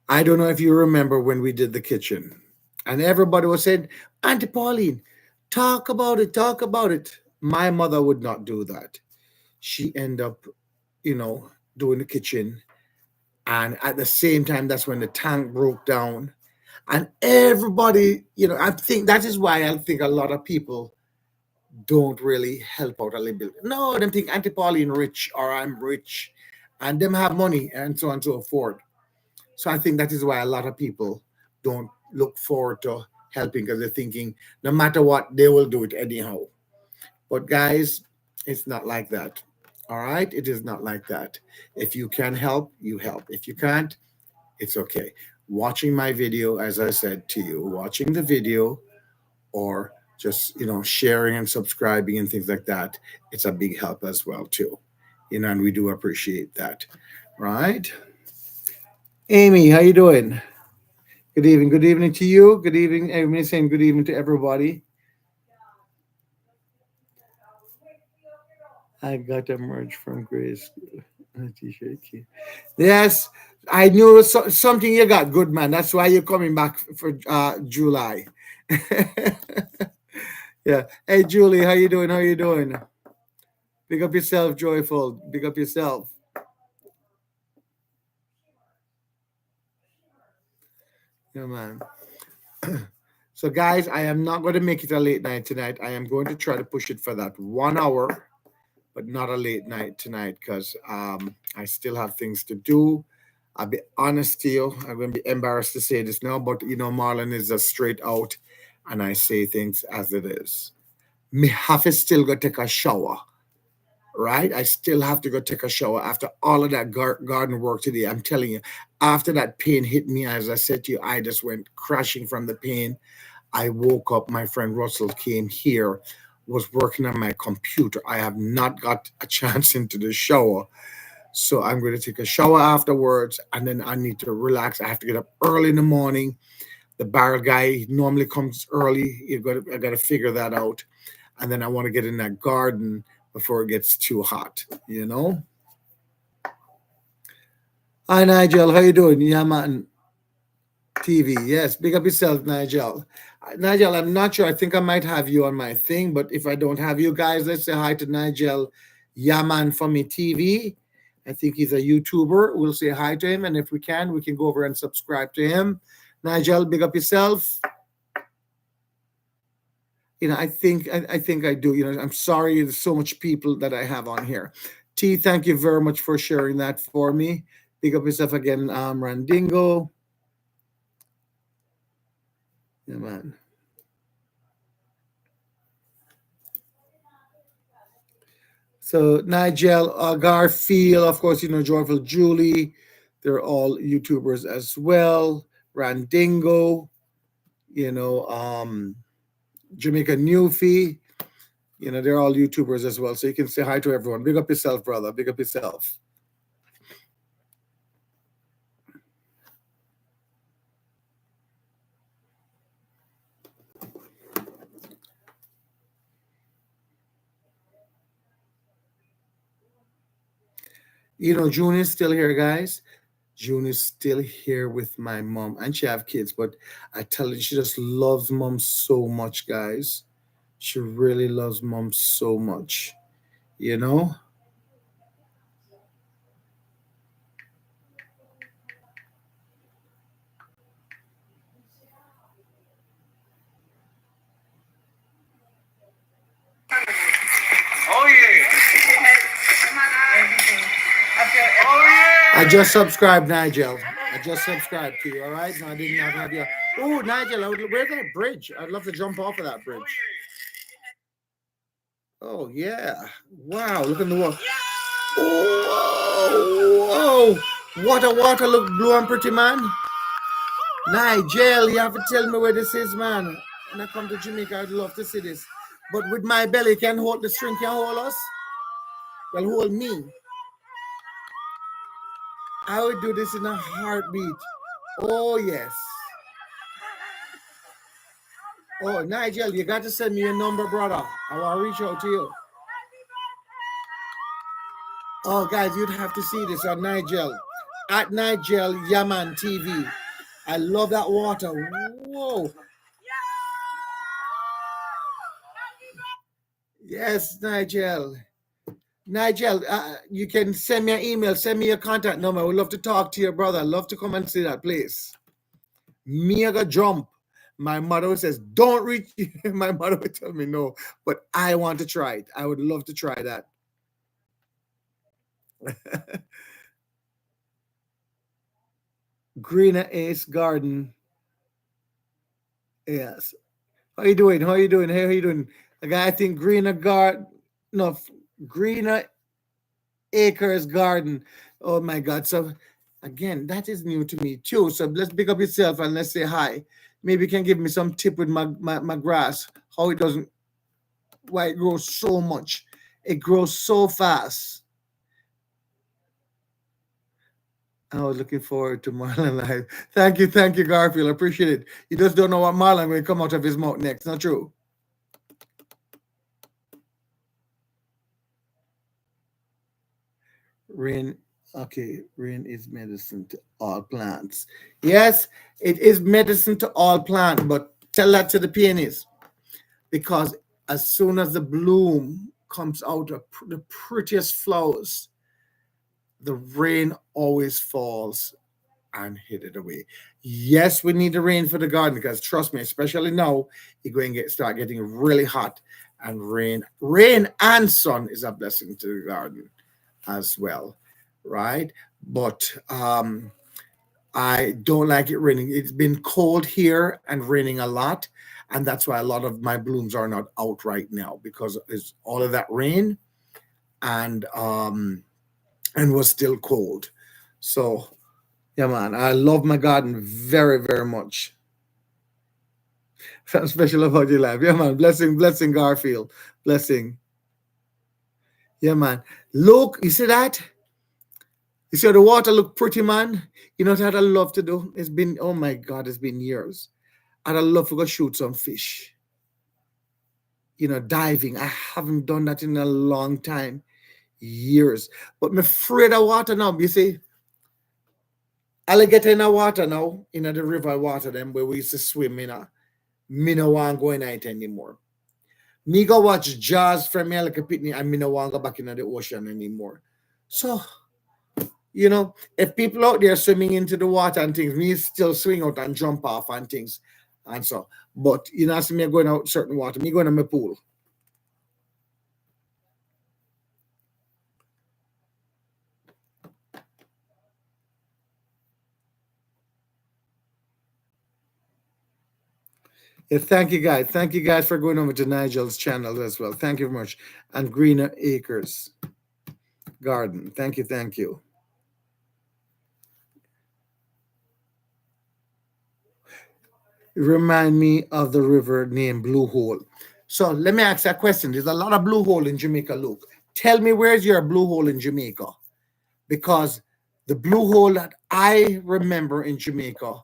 S1: I don't know if you remember when we did the kitchen and everybody was saying, Auntie Pauline, talk about it. My mother would not do that. She end up, you know, doing the kitchen. And at the same time, that's when the tank broke down. And everybody, I think that is why I think a lot of people don't really help out a little bit. No, them think Auntie Pauline rich or I'm rich, and them have money and so on and so forth. So I think that is why a lot of people don't look forward to helping because they're thinking no matter what they will do it anyhow. But guys, it's not like that. All right, it is not like that. If you can help, you help. If you can't, it's okay. Watching my video, as I said to you, watching the video or just sharing and subscribing and things like that, it's a big help as well too. And we do appreciate that, right? Amy, how you doing? Good evening. Good evening to you. Good evening. Amy saying good evening to everybody. I got a merch from Grace. T-shirt. Yes, I knew something you got good, man. That's why you're coming back for July. Yeah. Hey, Julie, how you doing? How you doing? Pick up yourself, Joyful. Pick up yourself. Yeah, man. So, guys, I am not going to make it a late night tonight. I am going to try to push it for that 1 hour, but not a late night tonight because I still have things to do. I'll be honest to you. I'm going to be embarrassed to say this now, but Marlon is a straight out, and I say things as it is. Me have to still go take a shower, right? I still have to go take a shower after all of that garden work today. I'm telling you, after that pain hit me, as I said to you, I just went crashing from the pain. I woke up, my friend Russell came here, was working on my computer. I have not got a chance into the shower. So I'm going to take a shower afterwards and then I need to relax. I have to get up early in the morning. The barrel guy he normally comes early. I got to figure that out. And then I want to get in that garden before it gets too hot. Hi Nigel, how you doing? Yaman TV. Yes, big up yourself, Nigel. Nigel, I'm not sure. I think I might have you on my thing, but if I don't have you guys, let's say hi to Nigel Yaman for me TV. I think he's a YouTuber. We'll say hi to him, and if we can go over and subscribe to him. Nigel, big up yourself. I think I do. I'm sorry. There's so much people that I have on here. T, thank you very much for sharing that for me. Big up yourself again, Randingo. Yeah, man. So Nigel, Garfield, of course, Joyful Julie. They're all YouTubers as well. Randingo, you know, Jamaica Newfie. They're all YouTubers as well. So you can say hi to everyone. Big up yourself, brother. Big up yourself. June is still here, guys. June is still here with my mom, and she have kids, but I tell you, she just loves mom so much, guys. She really loves mom so much, you know.
S2: Oh yeah. Oh yeah.
S1: I just subscribed, Nigel. I just subscribed to you. All right, no, I did not have you. Oh, Nigel, where's that bridge? I'd love to jump off of that bridge. Oh yeah! Wow, look in the water. Oh, whoa! Water, look blue and pretty, man. Nigel, you have to tell me where this is, man. When I come to Jamaica, I'd love to see this. But with my belly, can hold the string, can hold us. Well, hold me. I would do this in a heartbeat. Oh yes. Oh, Nigel, you got to send me your number, brother. I want to reach out to you. Oh, guys, you'd have to see this on Nigel. At Nigel Yaman TV. I love that water. Whoa. Yes, Nigel. Nigel, you can send me an email, send me your contact number. I would love to talk to your brother. I'd love to come and see that place. Mega jump. My mother says, don't reach. My mother would tell me no, but I want to try it. I would love to try that. Greener Ace Garden. Yes. How you doing? How you doing? How you doing? The guy, I think Greener Acres Garden. Oh my God. So again, that is new to me too. So let's pick up yourself and let's say hi. Maybe you can give me some tip with my grass. How it doesn't, why it grows so much. It grows so fast. I was looking forward to Marlon live. Thank you, Garfield. I appreciate it. You just don't know what Marlon will come out of his mouth next. Not true. Rain, okay. Rain is medicine to all plants. Yes, it is medicine to all plants, but tell that to the peonies. Because as soon as the bloom comes out of the prettiest flowers, the rain always falls and hid it away. Yes, we need the rain for the garden because trust me, especially now, you're going to start getting really hot, and rain and sun is a blessing to the garden as well, right? But I don't like it raining. It's been cold here and raining a lot, and that's why a lot of my blooms are not out right now because it's all of that rain and was still cold. So yeah, man, I love my garden very, very much. Something special about your life. Yeah, man. Blessing, blessing, Garfield. Blessing. Yeah, man. Look, you see that? You see how the water look pretty, man? You know what I'd love to do? It's been, oh my God, it's been years. I'd love to go shoot some fish. Diving. I haven't done that in a long time. Years. But I'm afraid of water now, you see. Alligator in the water now, the river water them where we used to swim in. Me no want go in it anymore. Me go watch Jaws from me like a picnic and me no want go back into the ocean anymore. So, if people out there swimming into the water and things, me still swing out and jump off and things. And so, but see me going out certain water, me going to my pool. Yeah, thank you guys. Thank you guys for going over to Nigel's channel as well. Thank you very much. And Greener Acres Garden. Thank you, thank you. Remind me of the river named Blue Hole. So let me ask that question. There's a lot of blue hole in Jamaica, Luke. Tell me, where's your blue hole in Jamaica? Because the blue hole that I remember in Jamaica,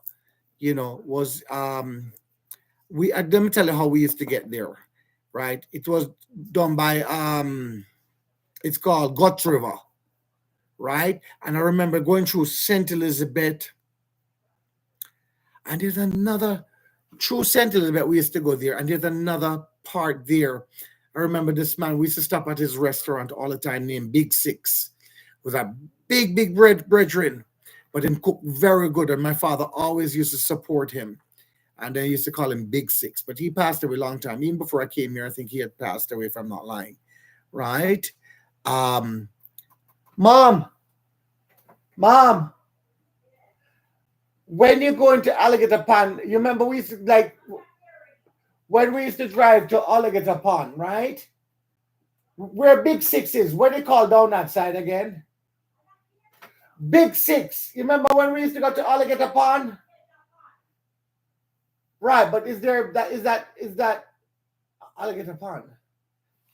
S1: was let me tell you how we used to get there, right? It was done by it's called Guts River, right? And I remember going through St. Elizabeth, and there's another through St. Elizabeth, we used to go there, and there's another part there. I remember this man, we used to stop at his restaurant all the time named Big Six. It was a big, big brethren, but him cook very good. And my father always used to support him. And they used to call him Big Six. But he passed away a long time. Even before I came here, I think he had passed away, if I'm not lying. Right? Mom, when you go into Alligator Pond, you remember we used to when we used to drive to Alligator Pond, right? Where Big Six is, what do they call down that side again? Big Six. You remember when we used to go to Alligator Pond? Right, but is that Alligator Pond?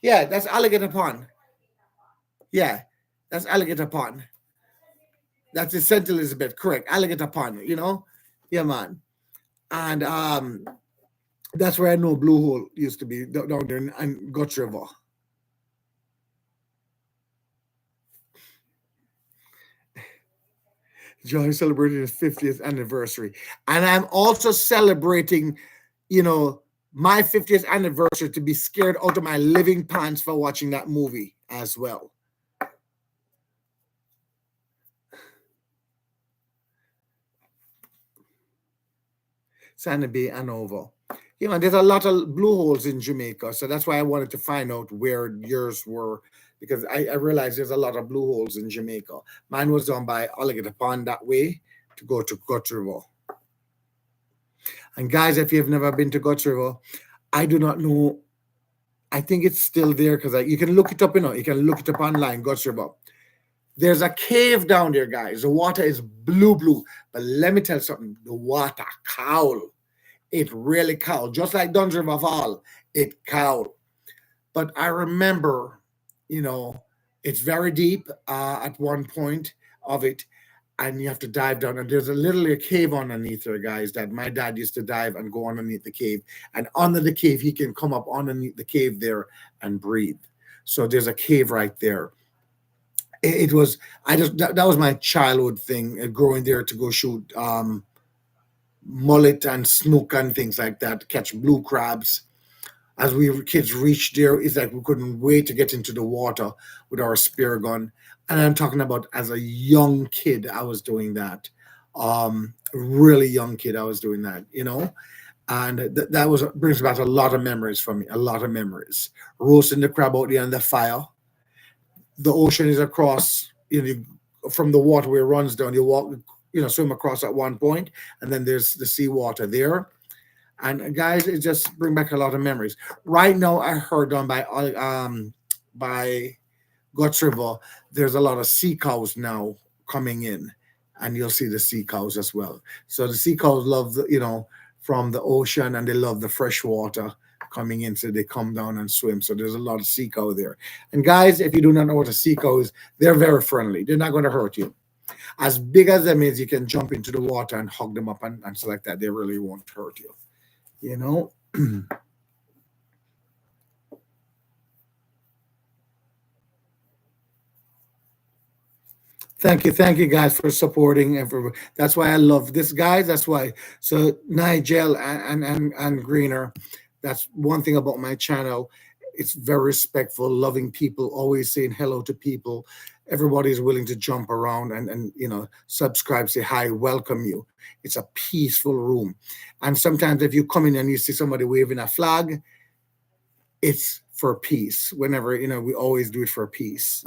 S1: Yeah, that's Alligator Pond. Yeah, that's Alligator Pond. That's in St. Elizabeth, correct. Alligator Pond, Yeah, man. And that's where I know Blue Hole used to be, down there in Guts River. Joy celebrating his 50th anniversary. And I'm also celebrating, my 50th anniversary to be scared out of my living pants for watching that movie as well. Sandy Bay and over. There's a lot of blue holes in Jamaica. So that's why I wanted to find out where yours were, because I realized there's a lot of blue holes in Jamaica. Mine was done by Alligator Pond that way to go to Guts River. And guys, if you've never been to Guts River, I do not know. I think it's still there because you can look it up, you can look it up online, Guts River. There's a cave down there, guys. The water is blue. But let me tell you something. The water cowl. It really cowl. Just like Duns River Fall, it cowl. But I remember, it's very deep at one point of it. And you have to dive down. And there's literally a cave underneath there, guys, that my dad used to dive and go underneath the cave. And under the cave, he can come up underneath the cave there and breathe. So there's a cave right there. It was, that was my childhood thing, growing there to go shoot mullet and snook and things like that, catch blue crabs. As we kids reached there, it's like we couldn't wait to get into the water with our spear gun. And I'm talking about as a young kid, I was doing that. Really young kid, I was doing that, you know, and that was brings back a lot of memories for me. A lot of memories. Roasting the crab out there on the fire. The ocean is across, from the water where it runs down. You walk, swim across at one point, and then there's the seawater there. And guys, it just bring back a lot of memories. Right now, I heard down by Guts River, there's a lot of sea cows now coming in, and you'll see the sea cows as well. So the sea cows love from the ocean, and they love the fresh water coming in, so they come down and swim. So there's a lot of sea cow there. And guys, if you do not know what a sea cow is, they're very friendly. They're not going to hurt you. As big as them is, you can jump into the water and hug them up and so like that. They really won't hurt you. You know. Thank you guys for supporting everyone. That's why I love this, guys. That's why. So Nigel and Greener, that's one thing about my channel. It's very respectful, loving people, always saying hello to people. Everybody's willing to jump around and subscribe, say hi, welcome you. It's a peaceful room. And sometimes if you come in and you see somebody waving a flag, it's for peace. Whenever, we always do it for peace.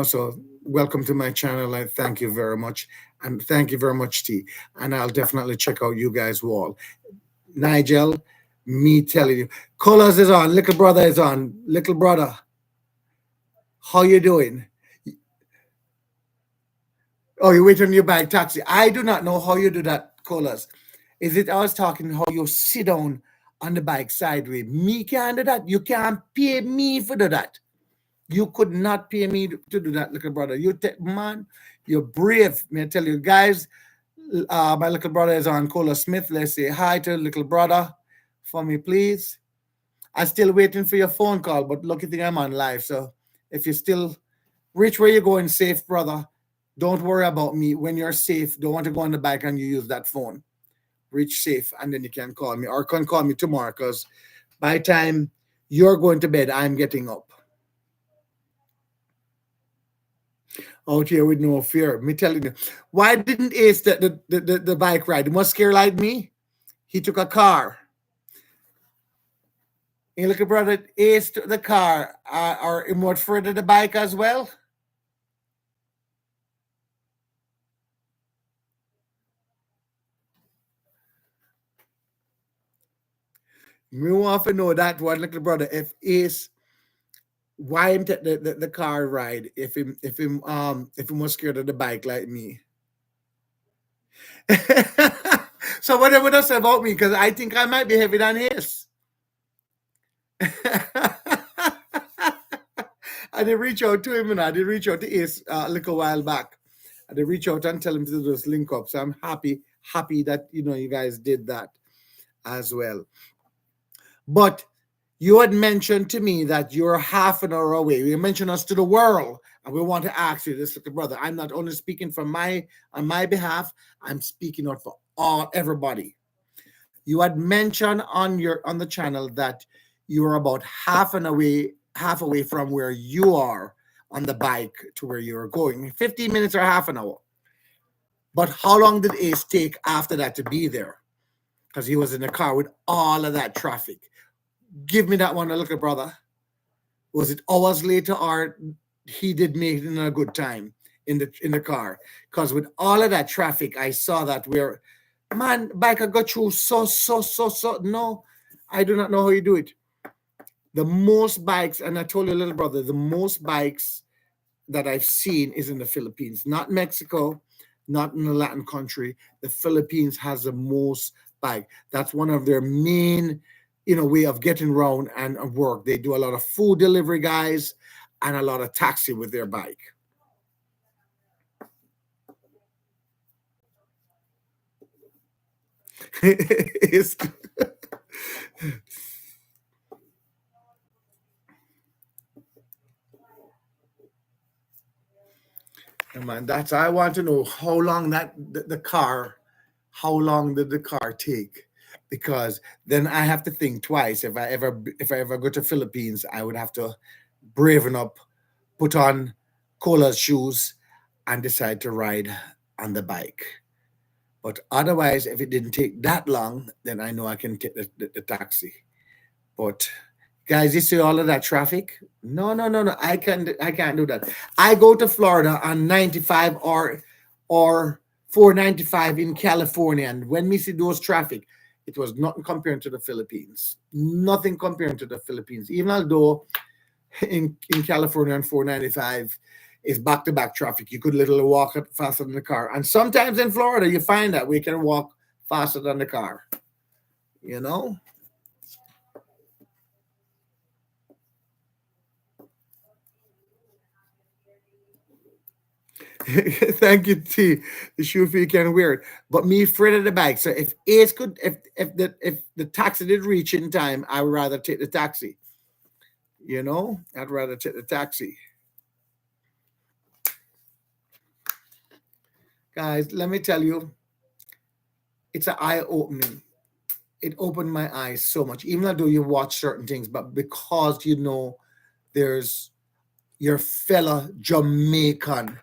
S1: So welcome to my channel. I thank you very much. And thank you very much, T. And I'll definitely check out you guys' wall. Nigel, me telling you. Colors is on. Little brother is on. Little brother, how you doing? Oh, you wait on your bike taxi. I do not know how you do that, Colors. Is it I was talking how you sit down on the bike sideways? Me can't do that. You can't pay me for do that. You could not pay me to do that, little brother. Man, you're brave. May I tell you, guys, my little brother is on Cola Smith. Let's say hi to little brother for me, please. I'm still waiting for your phone call, but lucky thing I'm on live. So if you still reach where you're going safe, brother, don't worry about me. When you're safe, don't want to go on the bike and you use that phone. Reach safe, and then you can call me or can call me tomorrow because by the time you're going to bed, I'm getting up. Out here with no fear. Me telling you, why didn't Ace the bike ride? He must scare like me. He took a car. You look at brother Ace took the car, or he went further the bike as well. Me want to know that one, little brother. If Ace, why him take the car ride? If him was scared of the bike like me. So whatever does about me, because I think I might be heavier than his. I did reach out to him and I did reach out to Ace a little while back. I did reach out and tell him to do this link up. So I'm happy that you guys did that as well. But you had mentioned to me that you're half an hour away. You mentioned us to the world, and we want to ask you this, little brother. I'm not only speaking on my behalf. I'm speaking out for everybody. You had mentioned on the channel that you're about half away from where you are on the bike to where you're going. 15 minutes or half an hour. But how long did Ace take after that to be there? Because he was in the car with all of that traffic. Give me that one, look at brother. Was it hours later or he did make it in a good time in the car? Because with all of that traffic, I saw that where, man, bike I got through so. No, I do not know how you do it. The most bikes, and I told you, little brother, the most bikes that I've seen is in the Philippines, not Mexico, not in a Latin country. The Philippines has the most bike. That's one of their main way of getting around and work. They do a lot of food delivery, guys, and a lot of taxi with their bike. Man, that's I want to know how long how long did the car take? Because then I have to think twice. If I ever go to Philippines, I would have to braven up, put on Cola's shoes, and decide to ride on the bike. But otherwise, if it didn't take that long, then I know I can take the taxi. But guys, you see all of that traffic? No, no, no, no. I can't do that. I go to Florida on 95 or 495 in California, and when we see those traffic, it was nothing comparing to the Philippines. Nothing comparing to the Philippines. Even although in California on 495 is back to back traffic, you could literally walk it faster than the car. And sometimes in Florida, you find that we can walk faster than the car. You know. Thank you, T. The shoe fee can wear it. But me afraid of the bike. So if Ace could if the taxi did reach in time, I would rather take the taxi. You know? I'd rather take the taxi. Guys, let me tell you, it's an eye opening. It opened my eyes so much, even though you watch certain things, but because you know there's your fella Jamaican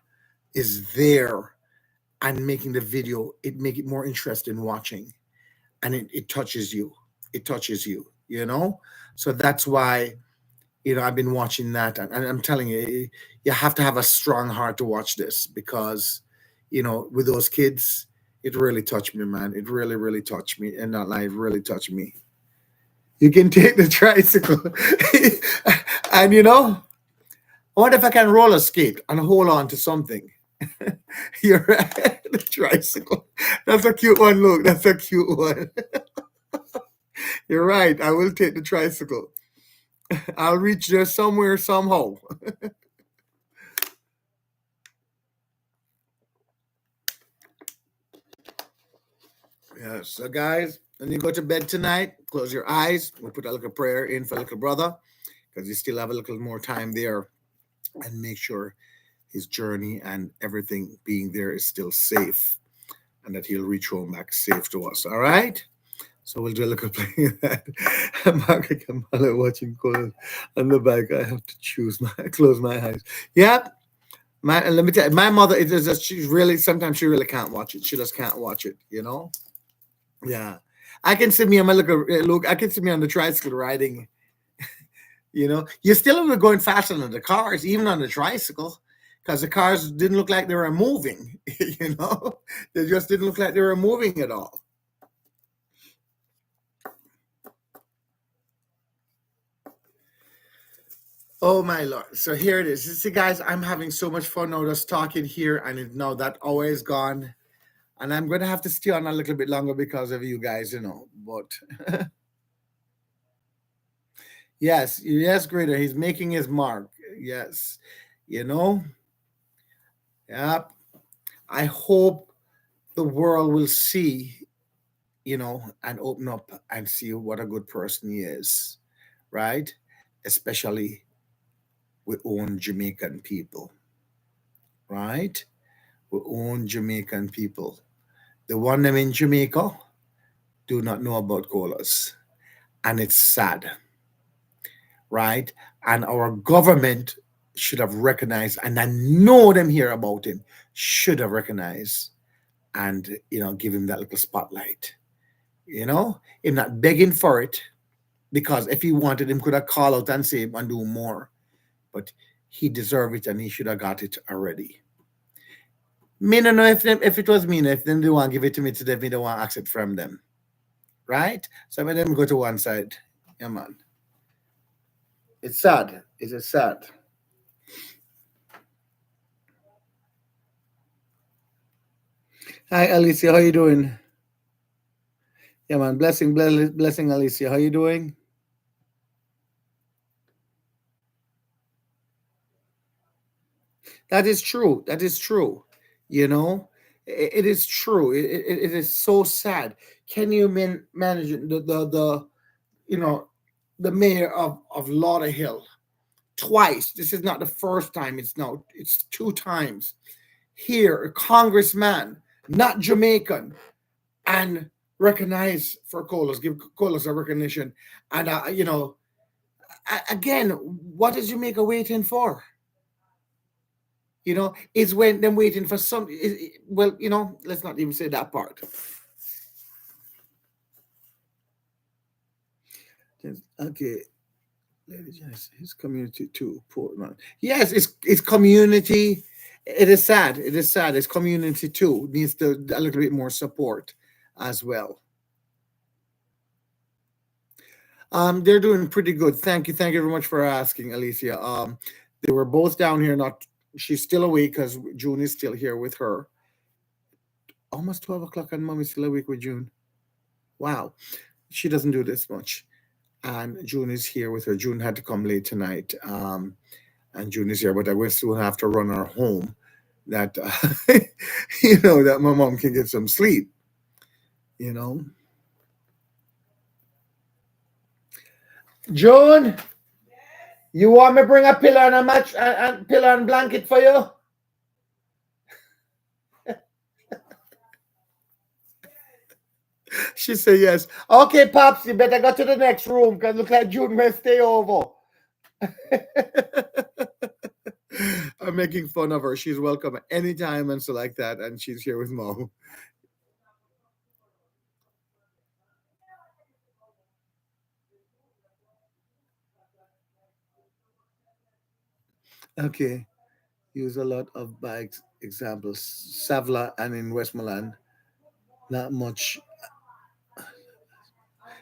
S1: is there and making the video, it make it more interesting watching, and it touches you. It touches you, you know. So that's why I've been watching that, and I'm telling you, you have to have a strong heart to watch this because with those kids, it really touched me, man. It really, really touched me, and not like it really touched me. You can take the tricycle, and I wonder if I can roller skate and hold on to something. You're right. The tricycle. That's a cute one. Look, that's a cute one. You're right. I will take the tricycle. I'll reach there somewhere, somehow. Yeah. So, guys, when you go to bed tonight, close your eyes. We'll put a little prayer in for little brother because you still have a little more time there, and make sure his journey and everything being there is still safe, and that he'll reach home back safe to us. All right. So we'll do a little playing of that. Mark Kamala watching Colin on the back. I have to close my eyes. Yep. Let me tell you, my mother it is just she's really sometimes she really can't watch it. She just can't watch it. Yeah. I can see me on my look. I can see me on the tricycle riding. You're still going faster than the cars, even on the tricycle, because the cars didn't look like they were moving. They just didn't look like they were moving at all. Oh my lord! So here it is. You see, guys, I'm having so much fun now just talking here, and now that hour is gone, and I'm going to have to stay on a little bit longer because of you guys. But yes, yes, Grader, he's making his mark. Yes, you know. Yep. I hope the world will see, and open up and see what a good person he is, right? Especially with own Jamaican people, right? With own Jamaican people. The one them in Jamaica do not know about colas. And it's sad, right? And our government should have recognized, and I know them here about him, should have recognized and give him that little spotlight. Him not begging for it, because if he wanted him could have called out and say and do more. But he deserved it and he should have got it already. Me no know if it was me, if them they want to give it to me today, me don't want to ask it from them. Right? So let them go to one side. Yeah, man. It's sad. It is sad. Hi, Alicia. How you doing? Yeah, man. Blessing, Alicia. How you doing? That is true. That is true. You know, it is true. It is so sad. Can you manage it? You know the mayor of Lauderhill twice? This is not the first time. It's two times. Here, a congressman, not Jamaican, and recognize for Colas, give Colas a recognition. And again, what is Jamaica waiting for? It's when them waiting for some. Well, let's not even say that part. Okay, ladies, yes, it's community too. Portland, yes, it's community. It is sad. It is sad. It's community too. Needs a little bit more support as well. They're doing pretty good. Thank you very much for asking, Alicia. They were both down here. Not she's still awake because June is still here with her. Almost 12 o'clock, and Mom is still awake with June. Wow, she doesn't do this much, and June is here with her. June had to come late tonight, and June is here, but I will still have to run her home. That that my mom can get some sleep. You know, June. You want me to bring a pillow and a match and pillow and blanket for you? She said yes. Okay, Pops, you better go to the next room because look like June will stay over. I'm making fun of her. She's welcome anytime and so like that, and she's here with Mom. Okay. Use a lot of bikes examples. Savla and in Westmoreland. Not much.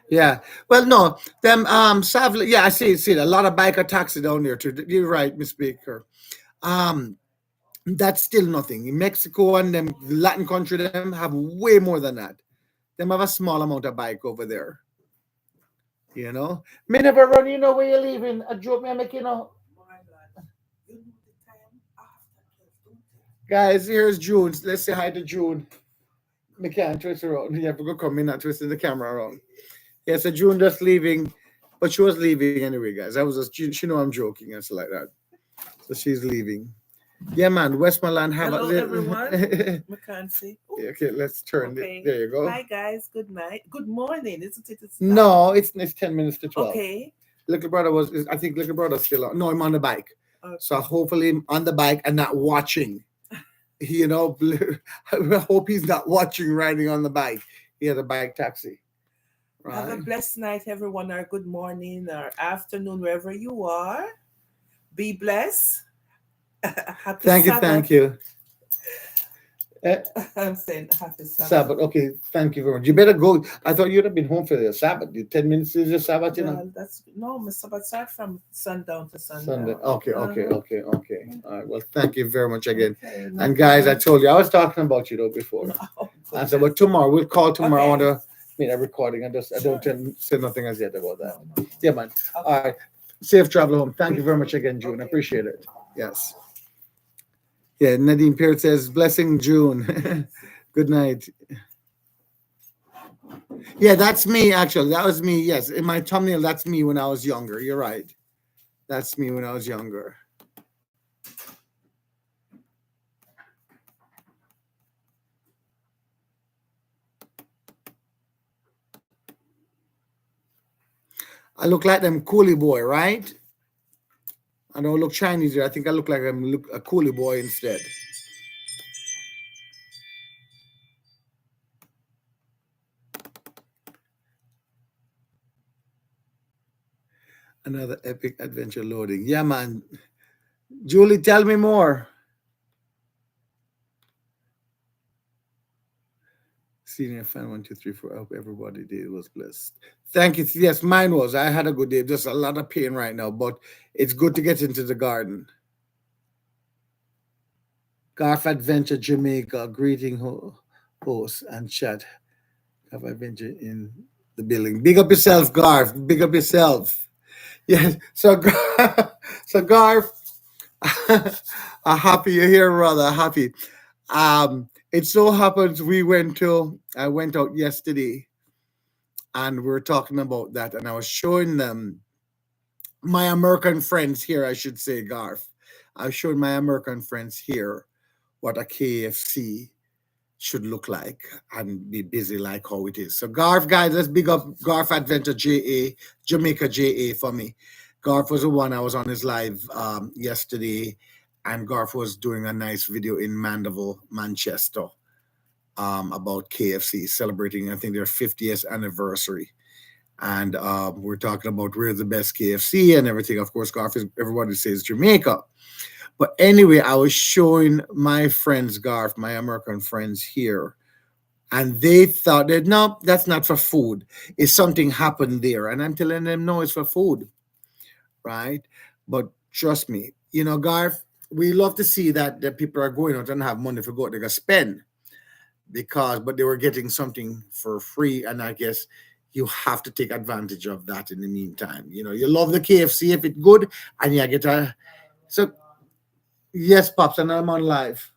S1: Yeah. Well, no. Them Savla. Yeah, I see a lot of biker taxi down there too. You're right, Miss Baker. Um, that's still nothing. In Mexico and them Latin country, them have way more than that. Them have a small amount of bike over there. Me never run. Where you're leaving. A joke me make. Guys, here's June. Let's say hi to June. Me can't twist around. You have to go come in and twisting the camera around. Yeah, so June just leaving, but she was leaving anyway, guys. I was just she know I'm joking and stuff like that. So she's leaving. Yeah, man. Westmoreland have
S4: Hello, everyone. Mackenzie.
S1: Yeah, okay, let's turn it.
S4: Okay.
S1: There you go.
S4: Hi, guys. Good night. Good morning. Isn't it? It's
S1: No, it's 10 minutes to 12.
S4: Okay.
S1: Little brother I think little brother's still on. No, I'm on the bike.
S4: Okay.
S1: So hopefully I'm on the bike and not watching. I hope he's not watching riding on the bike. He had a bike taxi.
S4: Have a
S1: Right.
S4: blessed night, everyone, or good morning or afternoon, wherever you are. Be blessed. Happy
S1: Thank you,
S4: Sabbath.
S1: thank you.
S4: I'm saying happy Sabbath.
S1: Sabbath. Okay, thank you very much. You better go. I thought you'd have been home for the Sabbath. 10 minutes is your Sabbath,
S4: Well, that's no, my Sabbath start from sundown to sundown.
S1: Sunday. Okay.
S4: Uh-huh.
S1: All right. Well, thank you very much again.
S4: Okay, no
S1: And guys, I
S4: problem.
S1: told you I was talking about you though before.
S4: Oh,
S1: I said, but tomorrow we'll call tomorrow. I want
S4: Okay.
S1: to make a recording. I don't say nothing as yet about that.
S4: No.
S1: Yeah, man.
S4: Okay.
S1: All right. Safe travel home. Thank you very much again, June. I appreciate it. Yes. Yeah. Nadine Pierce says, "Blessing, June." Good night. Yeah, that's me. Actually, that was me. Yes, in my thumbnail, that's me when I was younger. You're right. That's me when I was younger. I look like them coolie boy, right? I don't look Chinese here. I think I look like I'm a coolie boy instead. Another epic adventure loading. Yeah, man. Julie, tell me more. Senior fan 1, 2, 3, 4. I hope everybody did was blessed. Thank you. Yes, mine was. I had a good day. Just a lot of pain right now, but it's good to get into the garden. Garf Adventure Jamaica, greeting host and chat. Garf Adventure in the building. Big up yourself, Garf. Big up yourself. Yes. So, so Garf, I'm happy you're here, brother. Happy. It so happens I went out yesterday and we were talking about that, and I was showing them my American friends here, I should say, Garf. I was showing my American friends here what a KFC should look like and be busy like how it is. So Garf, guys, let's big up Garf Adventure Jamaica JA for me. Garf was the one I was on his live yesterday, and Garth was doing a nice video in Mandeville, Manchester, about KFC celebrating, I think, their 50th anniversary. And we're talking about where's the best KFC and everything. Of course, Garth is, everybody says Jamaica. But anyway, I was showing my friends, Garth, my American friends here, and they thought that no, that's not for food. It's something happened there. And I'm telling them, no, it's for food, right? But trust me, Garth, we love to see that people are going out and have money for go, they got spend but they were getting something for free. And I guess you have to take advantage of that in the meantime. You love the KFC if it's good and you get a, so yes, Pops, and I'm on live.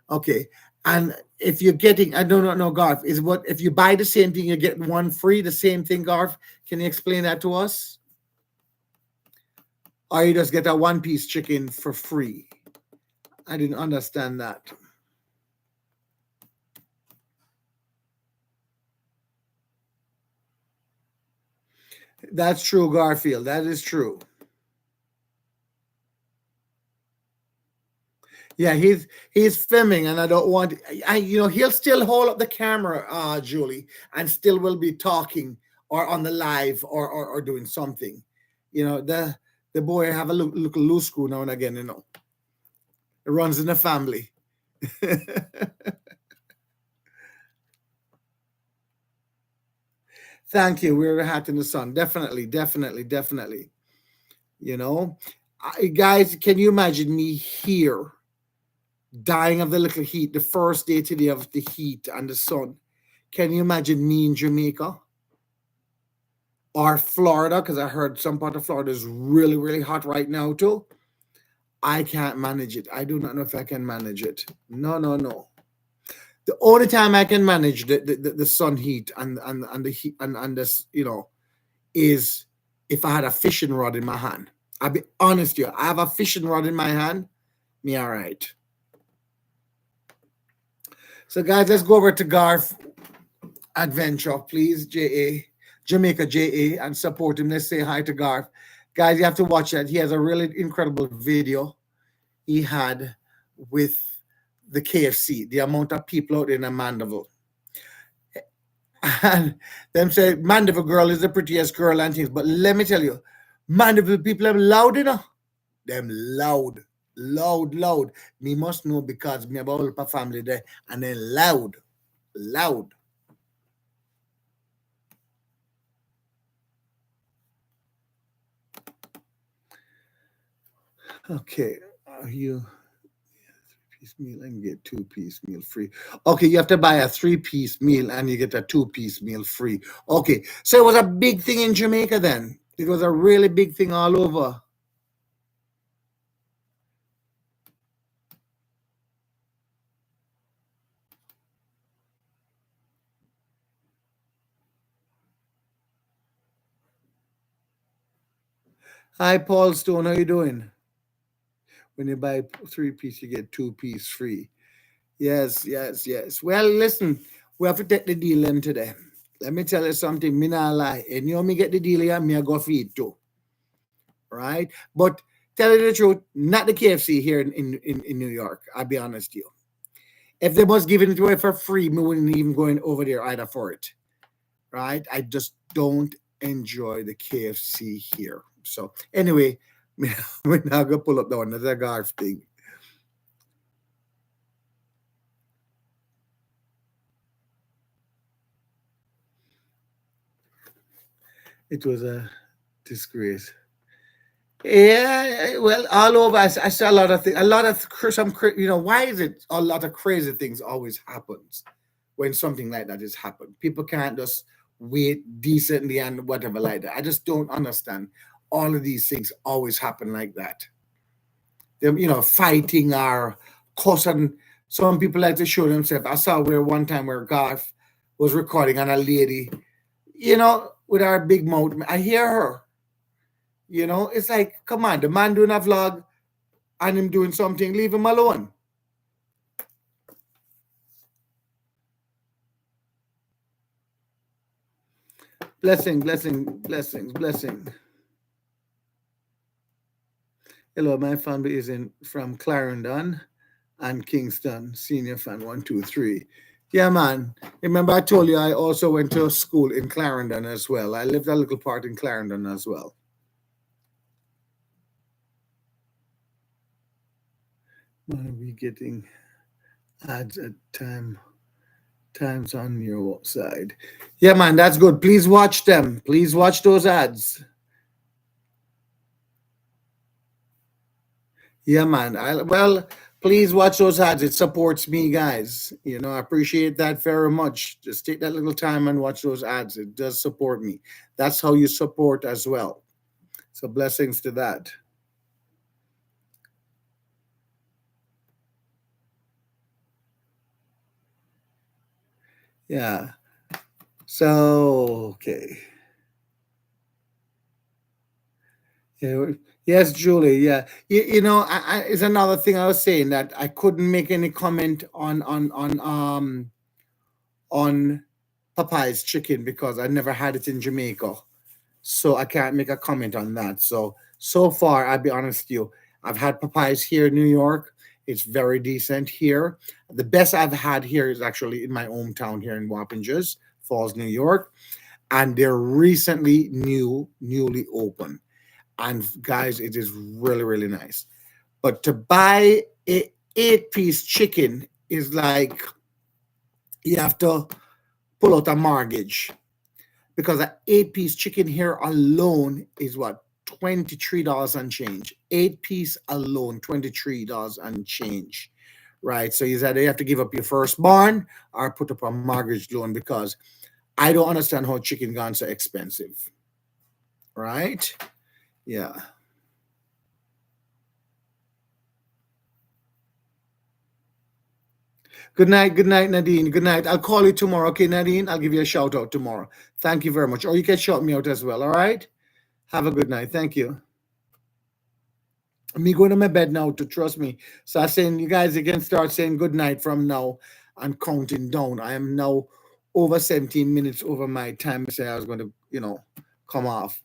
S1: Okay. And if you're getting, I don't know, Garth, is what if you buy the same thing, you get one free, the same thing, Garth? Can you explain that to us? Or you just get a one-piece chicken for free? I didn't understand that. That's true, Garfield. That is true. Yeah, he's filming, and I don't want. He'll still hold up the camera, Julie, and still will be talking or on the live or doing something. The boy have a look loose screw now and again. It runs in the family. Thank you. We're a hat in the sun. Definitely, definitely, definitely. Guys, can you imagine me here? Dying of the little heat, the first day today of the heat and the sun. Can you imagine me in Jamaica or Florida? Because I heard some part of Florida is really, really hot right now too. I can't manage it. I do not know if I can manage it. No, no, no. The only time I can manage the sun heat and the heat and this, is if I had a fishing rod in my hand. I'll be honest with you. I have a fishing rod in my hand. Me all right. So, guys, let's go over to Garth Adventure, please, Jamaica JA, and support him. Let's say hi to Garth. Guys, you have to watch that. He has a really incredible video he had with the KFC, the amount of people out in Mandeville. And them say Mandeville girl is the prettiest girl and things. But let me tell you, Mandeville people are loud enough. Them loud. Loud. Me must know because me have a whole family there, and then loud. Okay, you 3-piece meal and get 2-piece meal free. Okay, you have to buy a 3-piece meal and you get a 2-piece meal free. Okay, so it was a big thing in Jamaica then. It was a really big thing all over. Hi, Paul Stone. How you doing? When you buy 3-piece, you get 2-piece free. Yes. Well, listen, we have to take the deal in today. Let me tell you something. Me not lie. And me get the deal here, me I go feed too. Right? But tell you the truth, not the KFC here in New York. I'll be honest with you. If they was giving it away for free, me wouldn't even go in over there either for it. Right? I just don't enjoy the KFC here. So anyway, we're now gonna pull up the one. That's a Garth thing. It was a disgrace. Yeah, well, all over. I saw a lot of things. A lot of why is it a lot of crazy things always happens when something like that is happened? People can't just wait decently and whatever like that. I just don't understand. All of these things always happen like that. Them, fighting or cussing. Some people like to show themselves. I saw where one time where Garth was recording and a lady, with her big mouth. I hear her. It's like, come on, the man doing a vlog and him doing something, leave him alone. Blessing. Hello, my family is in from Clarendon and Kingston. Senior fan 123. Yeah, man. Remember, I told you I also went to school in Clarendon as well. I lived a little part in Clarendon as well. What are we getting ads at times on your side? Yeah, man, that's good. Please watch them. Please watch those ads. Yeah, man. Well, please watch those ads. It supports me, guys. I appreciate that very much. Just take that little time and watch those ads. It does support me. That's how you support as well. So blessings to that. Yeah. So okay. Yeah. Yes, Julie. Yeah. It's another thing I was saying that I couldn't make any comment on Popeye's chicken because I never had it in Jamaica. So I can't make a comment on that. So far, I'll be honest with you, I've had Popeyes here in New York. It's very decent here. The best I've had here is actually in my hometown here in Wappingers Falls, New York, and they're recently newly open. And guys, it is really really nice. But to buy a 8-piece chicken is like you have to pull out a mortgage because an 8-piece chicken here alone is what, $23 and change. 8-piece alone, $23 and change. Right. So you said you have to give up your firstborn or put up a mortgage loan because I don't understand how chicken gone so expensive. Right? Yeah. Good night, Nadine. Good night. I'll call you tomorrow. Okay, Nadine? I'll give you a shout out tomorrow. Thank you very much. Or you can shout me out as well. All right? Have a good night. Thank you. Me going to my bed now to trust me. So I saying you guys again start saying good night from now and counting down. I am now over 17 minutes over my time. Say I was going to, come off.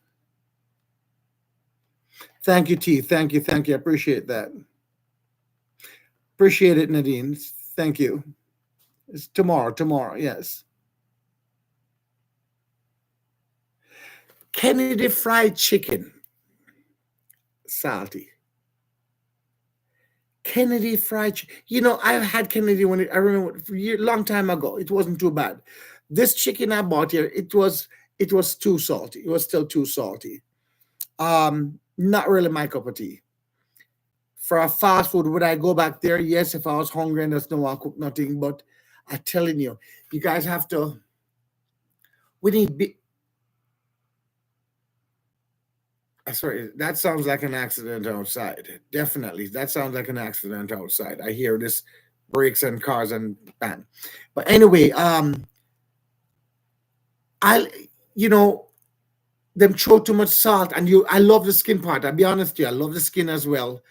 S1: Thank you, T. Thank you. Thank you. I appreciate that. Appreciate it, Nadine. Thank you. It's tomorrow. Tomorrow. Yes. Kennedy fried chicken. Salty. Kennedy fried chicken. I've had Kennedy I remember long time ago. It wasn't too bad. This chicken I bought here, it was too salty. It was still too salty. Not really my cup of tea. For a fast food, would I go back there? Yes, if I was hungry and there's no one cook nothing. But I'm telling you, you guys have to. We need. Sorry, that sounds like an accident outside. Definitely, that sounds like an accident outside. I hear this brakes and cars and bang. But anyway, I, you know, them throw too much salt, and I love the skin part. I'll be honest with you, I love the skin as well,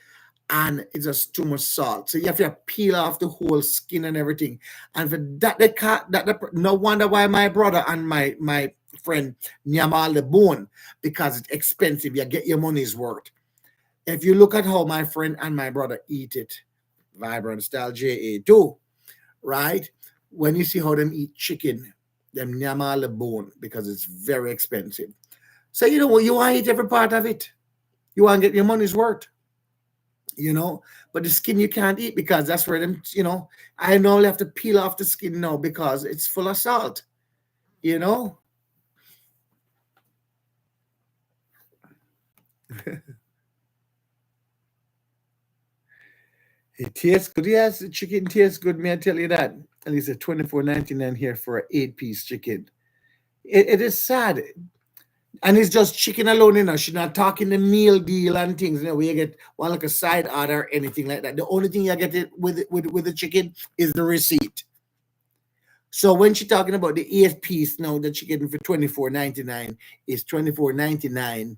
S1: and it's just too much salt. So you have to peel off the whole skin and everything. And for that, they can't. No wonder why my brother and my friend Nyamal the bone because it's expensive. You get your money's worth. If you look at how my friend and my brother eat it, Vibrant Style JA too, right? When you see how them eat chicken, them Nyamal the bone because it's very expensive. So you know what? You want to eat every part of it. You want to get your money's worth. But the skin you can't eat because that's where I know you have to peel off the skin now because it's full of salt, you know. It tastes good. Yes, the chicken tastes good. May I tell you that? At least a 24.99 here for an 8-piece chicken. It is sad. And it's just chicken alone, She's not talking the meal deal and things, where you get one like a side order or anything like that. The only thing you get it with the chicken is the receipt. So when she's talking about the 8-piece now that she getting for 24.99 is 24.99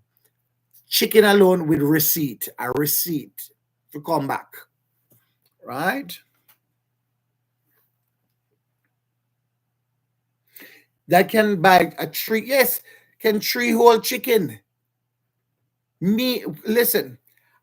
S1: chicken alone with receipt, a receipt to come back. Right? That can buy a tree. Yes, can 3 whole chicken. Me, listen.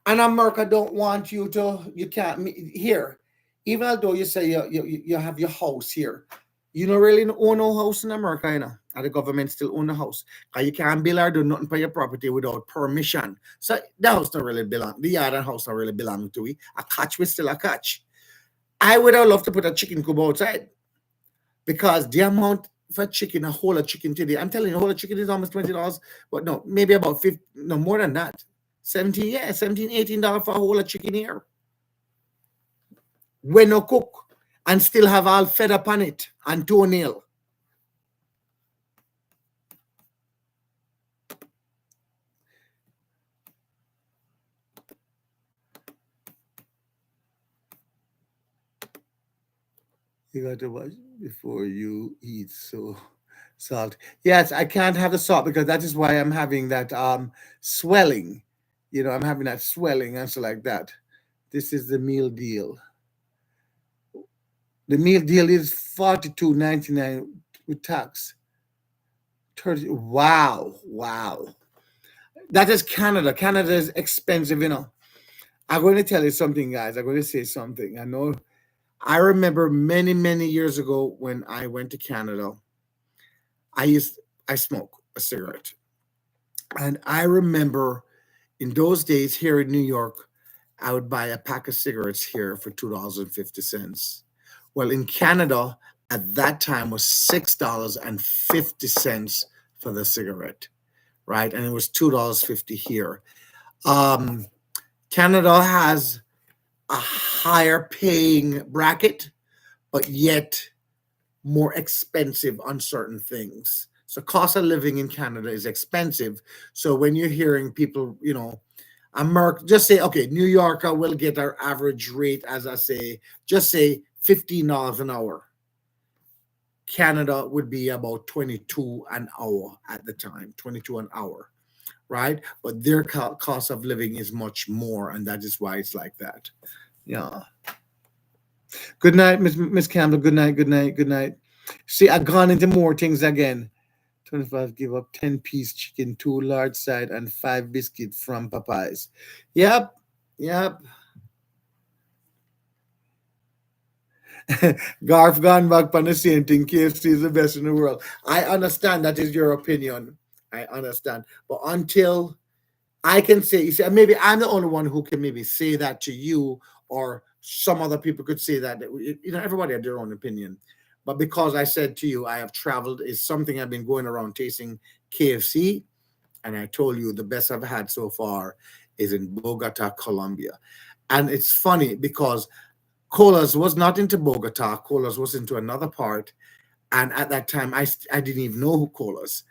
S1: And America don't want you to, you can't here. Even although you say you have your house here, you don't really own no house in America, you know. And the government still own the house. Because you can't build or do nothing for your property without permission. So the house don't really belong. The yard and house don't really belong to we. A catch we still a catch. I would have loved to put a chicken coop outside. Because the amount for chicken, a whole of chicken today, I'm telling you, a whole of chicken is almost $20. But no, maybe about 50, no more than that. 17, yeah, 17, $18 for a whole of chicken here. When no cook and still have all fed up on it and toenail. You got to watch before you eat, so salt. Yes, I can't have the salt because that is why I'm having that swelling. You know, I'm having that swelling and so like that. This is the meal deal. The meal deal is 42.99 with tax. 30. Wow, wow. That is Canada. Canada is expensive, you know. I'm going to tell you something, guys. I'm going to say something. I know. I remember many, many years ago when I went to Canada. I smoke a cigarette, and I remember in those days here in New York, I would buy a pack of cigarettes here for $2.50. Well, in Canada at that time was $6.50 for the cigarette, right? And it was $2.50 here. Um, Canada has a higher paying bracket, but yet more expensive on certain things. So cost of living in Canada is expensive. So when you're hearing people, you know, America, just say, okay, New Yorker will get our average rate, as I say, just say $15 an hour. Canada would be about 22 an hour at the time, 22 an hour, right? But their cost of living is much more, and that is why it's like that. Yeah. Good night, Miss Campbell. Good night, good night, good night. See, I've gone into more things again. 25 give up 10-piece chicken, 2 large side, and 5 biscuit from Popeyes. Yep, yep. Garf gone back on the same thing. KFC is the best in the world. I understand that is your opinion. I understand. But until I can say, you see, maybe I'm the only one who can maybe say that to you, or some other people could say that. You know, everybody had their own opinion. But because I said to you, I have traveled, is something I've been going around tasting KFC. And I told you the best I've had so far is in Bogota, Colombia. And it's funny because Colas was not into Bogota. Colas was into another part. And at that time, I didn't even know who Colas.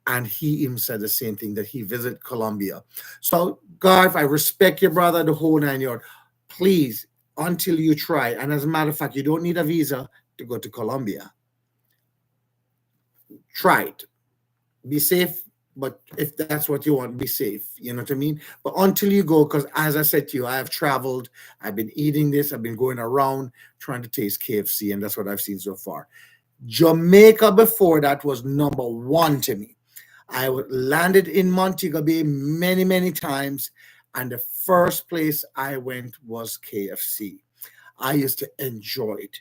S1: And he even said the same thing, that he visited Colombia. So, Garth, I respect your brother, the whole 9 yards. Please, until you try, and as a matter of fact, you don't need a visa to go to Colombia. Try it. Be safe, but if that's what you want, be safe. You know what I mean? But until you go, because as I said to you, I have traveled, I've been eating this, I've been going around trying to taste KFC, and that's what I've seen so far. Jamaica before that was number one to me. I landed in Montego Bay many, many times, and the first place I went was KFC. I used to enjoy it.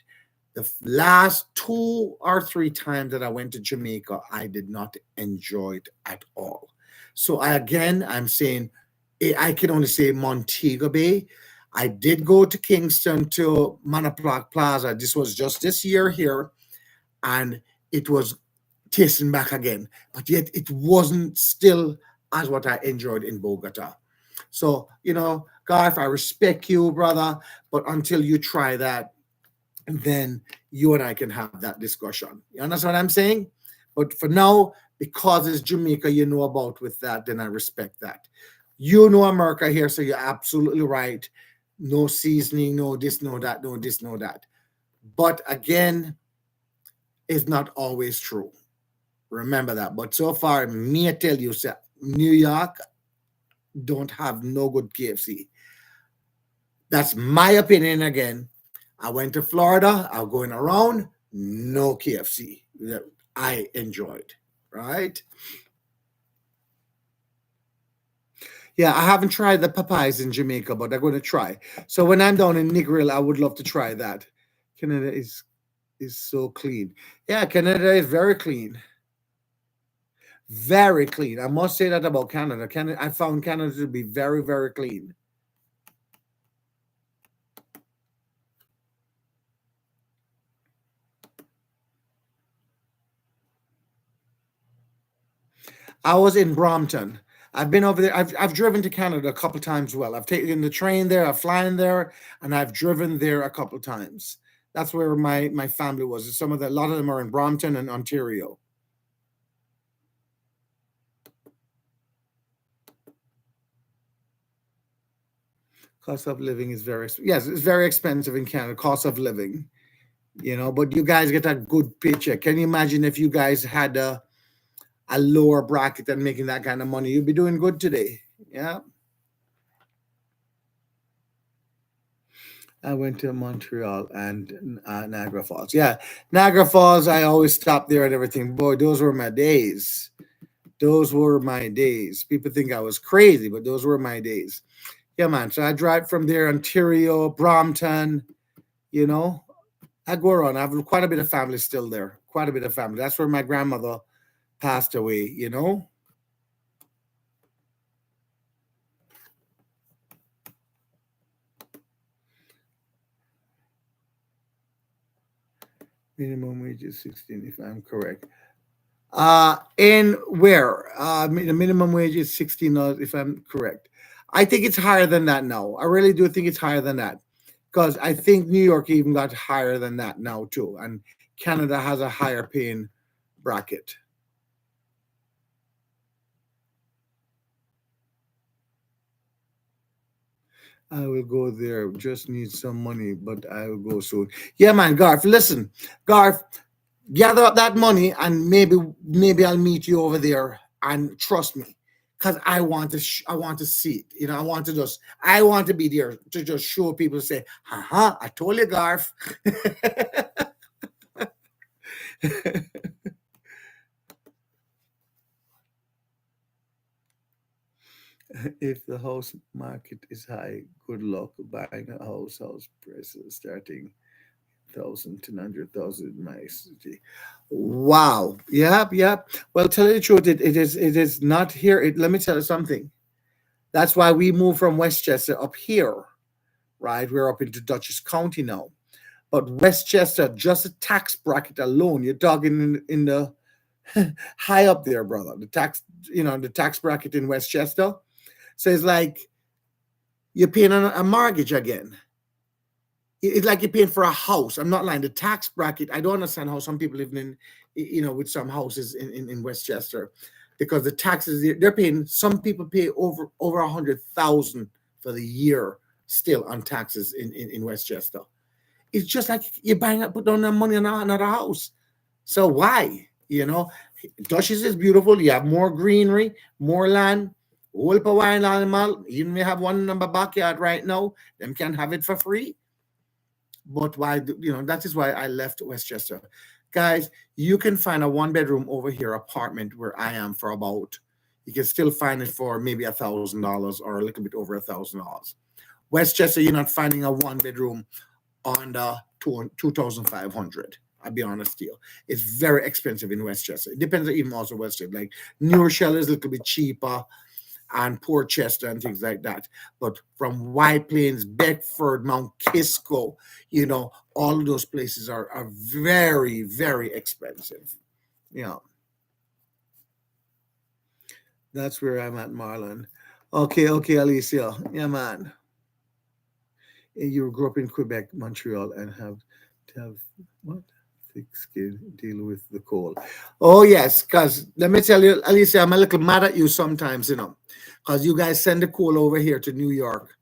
S1: The last 2 or 3 times that I went to Jamaica, I did not enjoy it at all. So I'm saying I can only say Montego Bay. I did go to Kingston to Manaplock Plaza. This was just this year here, and it was tasting back again, but yet it wasn't still as what I enjoyed in Bogota. So, you know, Garth, I respect you, brother, but until you try that, then you and I can have that discussion. You understand what I'm saying? But for now, because it's Jamaica, you know about with that, then I respect that. You know America here, so you're absolutely right. No seasoning, no this, no that, no this, no that. But again, it's not always true. Remember that. But so far, me I tell you, sir, New York don't have no good KFC. That's my opinion again. I went to Florida, I'm going around, no KFC. I enjoyed, right? Yeah, I haven't tried the Popeyes in Jamaica, but I'm going to try. So when I'm down in Negril, I would love to try that. Canada is so clean. Yeah, Canada is very clean. Very clean. I must say that about Canada. Canada, I found Canada to be very, very clean. I was in Brompton. I've been over there. I've driven to Canada a couple times. Well, I've taken the train there. I've flown there, and I've driven there a couple times. That's where my family was. Some of the a lot of them are in Brompton and Ontario. Cost of living is yes, it's very expensive in Canada. Cost of living, but you guys get a good paycheck. Can you imagine if you guys had a lower bracket and making that kind of money? You'd be doing good today. Yeah. I went to Montreal and Niagara Falls. Yeah, Niagara Falls. I always stop there and everything. Boy, those were my days. Those were my days. People think I was crazy, but those were my days. Yeah, man. So I drive from there, Ontario, Brompton. You know, I go around. I have quite a bit of family still there. Quite a bit of family. That's where my grandmother passed away. Minimum wage is 16, if I'm correct. In where? The minimum wage is $16, if I'm correct. I think it's higher than that now. I really do think it's higher than that because I think New York even got higher than that now too, and Canada has a higher paying bracket. I will go there. Just need some money, but I will go soon. Yeah, man, Garth. Listen, Garth, gather up that money and maybe I'll meet you over there. And trust me, because I want to see it. I want to be there to just show people, say, haha, I told you, Garth. If the house market is high, good luck buying a house prices starting 1,000 to 100,000 in my city. Wow. Yep, yep. Well, tell you the truth, it is not here. Let me tell you something. That's why we moved from Westchester up here, right? We're up into Dutchess County now. But Westchester, just a tax bracket alone, you're talking in the high up there, brother. The tax bracket in Westchester. So it's like you're paying a mortgage again. It's like you're paying for a house. I'm not lying. The tax bracket, I don't understand how some people living with some houses in Westchester, because the taxes they're paying. Some people pay over 100,000 for the year still on taxes in Westchester. It's just like you're put down that money on another house. So why? Dutchess is beautiful. You have more greenery, more land, whole Hawaiian animal. Even we have one in my backyard right now. Them can have it for free. But that is why I left Westchester. Guys, you can find a one bedroom over here apartment where I am for about, you can still find it for maybe $1,000 or a little bit over $1,000. Westchester, you're not finding a one bedroom under 2,500. I'll be honest with you. It's very expensive in Westchester. It depends on even also Westchester. Like New Rochelle is a little bit cheaper, and Port Chester and things like that. But from White Plains, Bedford, Mount Kisco, all of those places are very, very expensive. Yeah. That's where I'm at, Marlon. Okay, Alicia. Yeah, man. You grew up in Quebec, Montreal, and have to have what? Thick skin, deal with the cold. Oh, yes, because let me tell you, Alicia, I'm a little mad at you sometimes, because you guys send the coal over here to New York.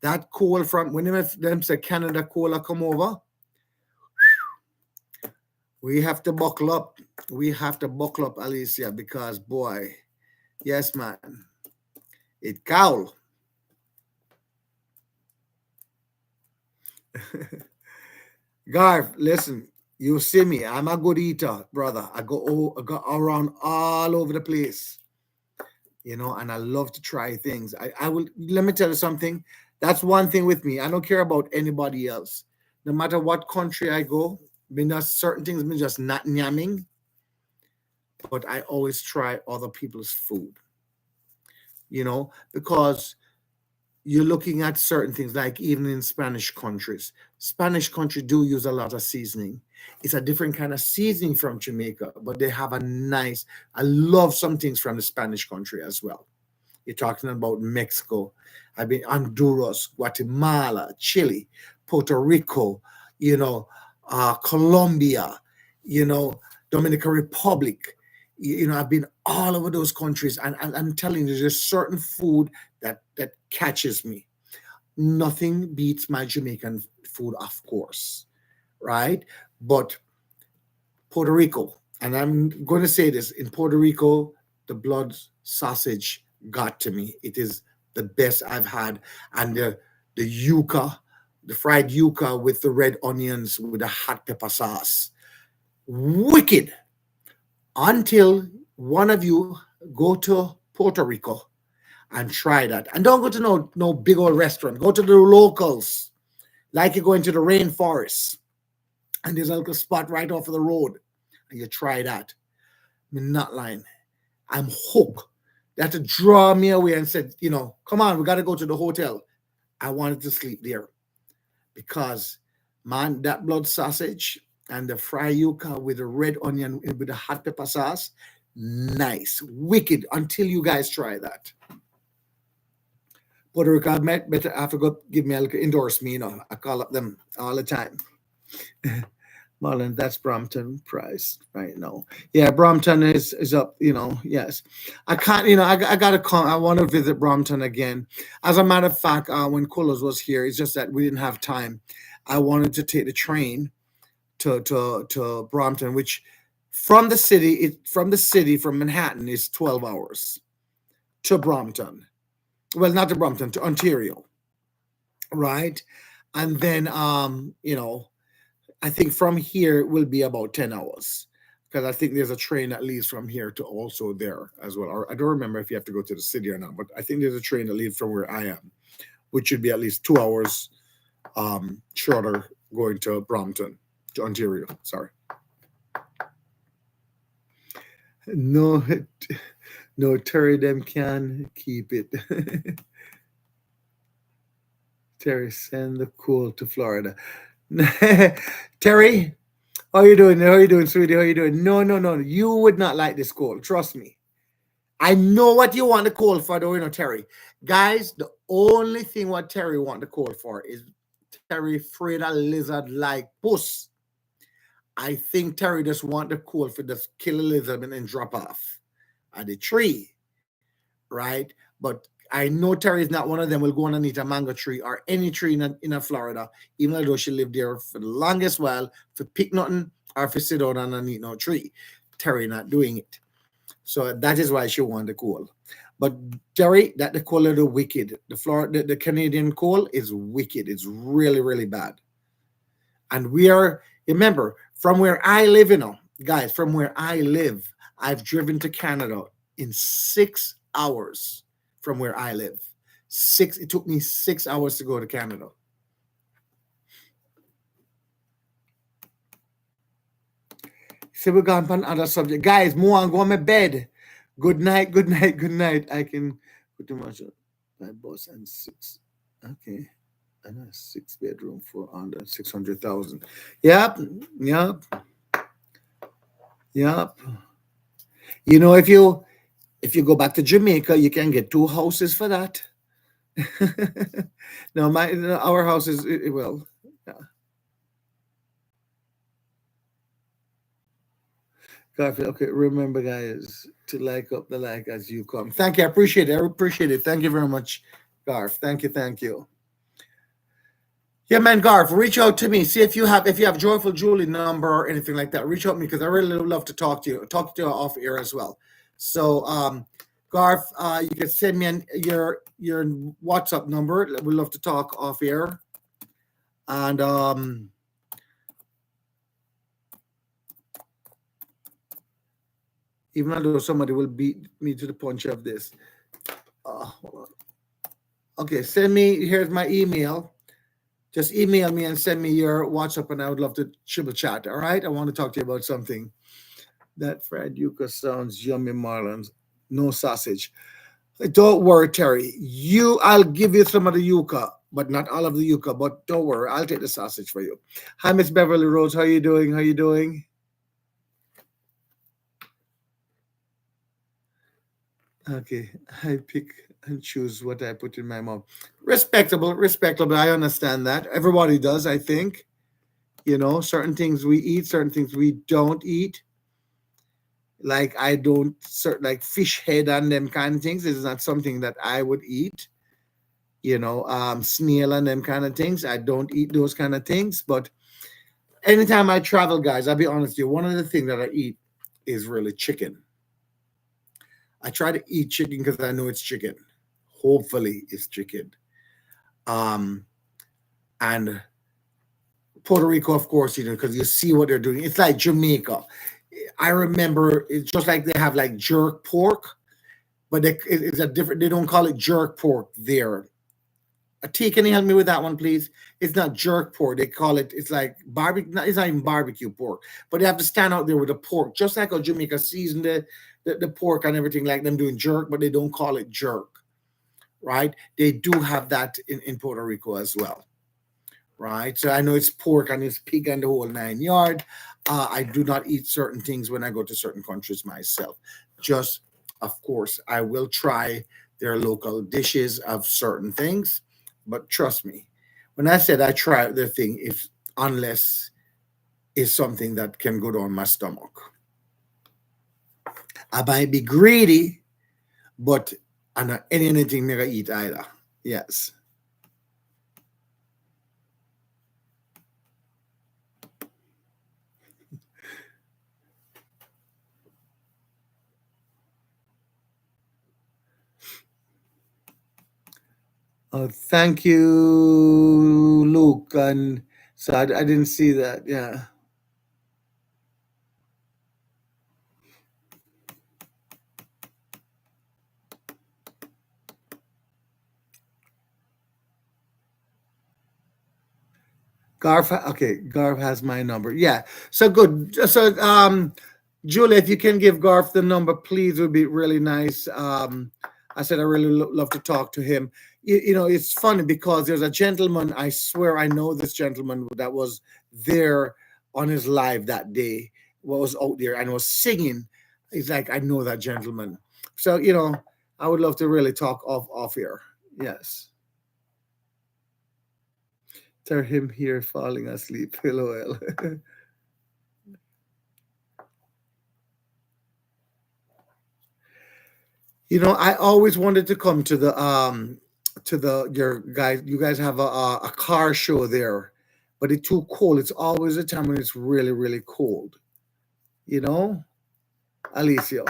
S1: That coal from, when them say Canada coal come over, we have to buckle up. We have to buckle up, Alicia, because, boy, yes, man, it cowl. Garth, listen, you see me. I'm a good eater, brother. I go around all over the place. you know, and I love to try things. I will, let me tell you something. That's one thing with me. I don't care about anybody else. No matter what country I go, me not certain things, me just not yamming, but I always try other people's food, you know, because you're looking at certain things like even in Spanish countries. Spanish country do use a lot of seasoning. It's a different kind of seasoning from Jamaica, but they have a nice. I love some things from the Spanish country as well. You're talking about Mexico. I've been Honduras, Guatemala, Chile, Puerto Rico, you know, Colombia, you know, Dominican Republic. You know, I've been all over those countries, and I'm telling you, there's certain food that catches me. Nothing beats my Jamaican food, of course, right? But Puerto Rico, and I'm going to say this, in Puerto Rico, the blood sausage got to me. It is the best I've had, and the yuca, the fried yuca with the red onions with the hot pepper sauce, wicked. Until one of you go to Puerto Rico and try that, and don't go to no big old restaurant. Go to the locals, like you're going to the rainforest, and there's a little spot right off of the road, and you try that. I'm not lying. I'm hooked. They had to draw me away and said, you know, come on, we got to go to the hotel. I wanted to sleep there because, man, that blood sausage and the fry yuca with the red onion with the hot pepper sauce, nice, wicked. Until you guys try that. Puerto Rico, I met better. I forgot give me a little endorse me. You know, I call up them all the time. Marlon, that's Brompton price right now. Yeah, Brompton is up. You know, yes. I can't. You know, I gotta come. I want to visit Brompton again. As a matter of fact, when Coolers was here, it's just that we didn't have time. I wanted to take the train to Brompton, which from the city from Manhattan is 12 hours to Brompton. Well, not to Brompton, to Ontario, right? And then you know, I think from here it will be about 10 hours because I think there's a train that leaves from here to also there as well. Or I don't remember if you have to go to the city or not, but I think there's a train that leaves from where I am, which should be at least 2 hours shorter going to Brompton, to Ontario. Sorry. No, no, Terry them can keep it. Terry, send the cool to Florida. Terry, how you doing? How you doing, sweetie? How you doing? No, no, no. You would not like this call. Trust me. I know what you want the call for, though, you know, Terry. Guys, the only thing what Terry want the call for is Terry afraid a lizard like puss. I think Terry just want the call for just kill a lizard and then drop off at the tree, right? But I know Terry is not one of them will go underneath a mango tree or any tree in Florida, even though she lived there for the longest while, for pick nothing or for sit down underneath no tree. Terry not doing it. So that is why she won the call. But Terry, that the call of the wicked. The Florida, the Canadian call is wicked. It's really, really bad. And we are, remember, from where I live, you know, guys, from where I live, I've driven to Canada in 6 hours from where I live. It took me 6 hours to go to Canada. So we're going on another subject. Guys, more on go on my bed. Good night, good night, good night. I can put too much my boss and six. Okay. And a 6 bedroom for under 600,000. Yep, yep, yep. You know, if you go back to Jamaica, you can get 2 houses for that. No, our house is well. Yeah. Garfield, okay, remember, guys, to like up the like as you come. Thank you. I appreciate it. I appreciate it. Thank you very much, Garf. Thank you. Thank you. Yeah, man, Garf, reach out to me. See if you have Joyful Julie number or anything like that. Reach out to me because I really would love to talk to you. Talk to you off air as well. So, Garf, you can send me your WhatsApp number. We'd love to talk off air. And even though somebody will beat me to the punch of this. Hold on. Okay, send me. Here's my email. Just email me and send me your WhatsApp, and I would love to triple chat. All right, I want to talk to you about something. That fried yuca sounds yummy, Marlons. No sausage. Don't worry, Terry. I'll give you some of the yuca, but not all of the yuca. But don't worry, I'll take the sausage for you. Hi, Miss Beverly Rose. How you doing? How you doing? Okay, I pick and choose what I put in my mouth. Respectable, respectable. I understand that. Everybody does, I think. Certain things we eat, certain things we don't eat. Like I don't like fish head and them kind of things. It's not something that I would eat. Snail and them kind of things. I don't eat those kind of things. But anytime I travel, guys, I'll be honest with you. One of the things that I eat is really chicken. I try to eat chicken because I know it's chicken. Hopefully, it's chicken. Um, and Puerto Rico, of course, because you see what they're doing. It's like Jamaica. I remember it's just like they have like jerk pork, but it's a different. They don't call it jerk pork there. T, can you help me with that one, please? It's not jerk pork. They call it. It's like barbecue. It's not even barbecue pork, but they have to stand out there with the pork, just like how Jamaica season the pork and everything, like them doing jerk, but they don't call it jerk, right? They do have that in Puerto Rico as well, right? So I know it's pork and it's pig and the whole 9 yard. I do not eat certain things when I go to certain countries myself. Just, of course, I will try their local dishes of certain things, but trust me, when I said I try the thing, if unless it's something that can go down my stomach, I might be greedy, but I'm not anything never eat either. Yes. Oh, thank you, Luke. And so I didn't see that. Yeah. Okay, Garf has my number. Yeah. So good. So Julia, if you can give Garf the number, please, would be really nice. I said I really love to talk to him. It's funny because there's a gentleman, I swear I know this gentleman that was there on his live that day, was out there and was singing. He's like, I know that gentleman. So, I would love to really talk off here. Yes. Tell him here falling asleep. LOL. I always wanted to come to your guys. You guys have a car show there, but it's too cold. It's always a time when it's really, really cold. You know, Alicia.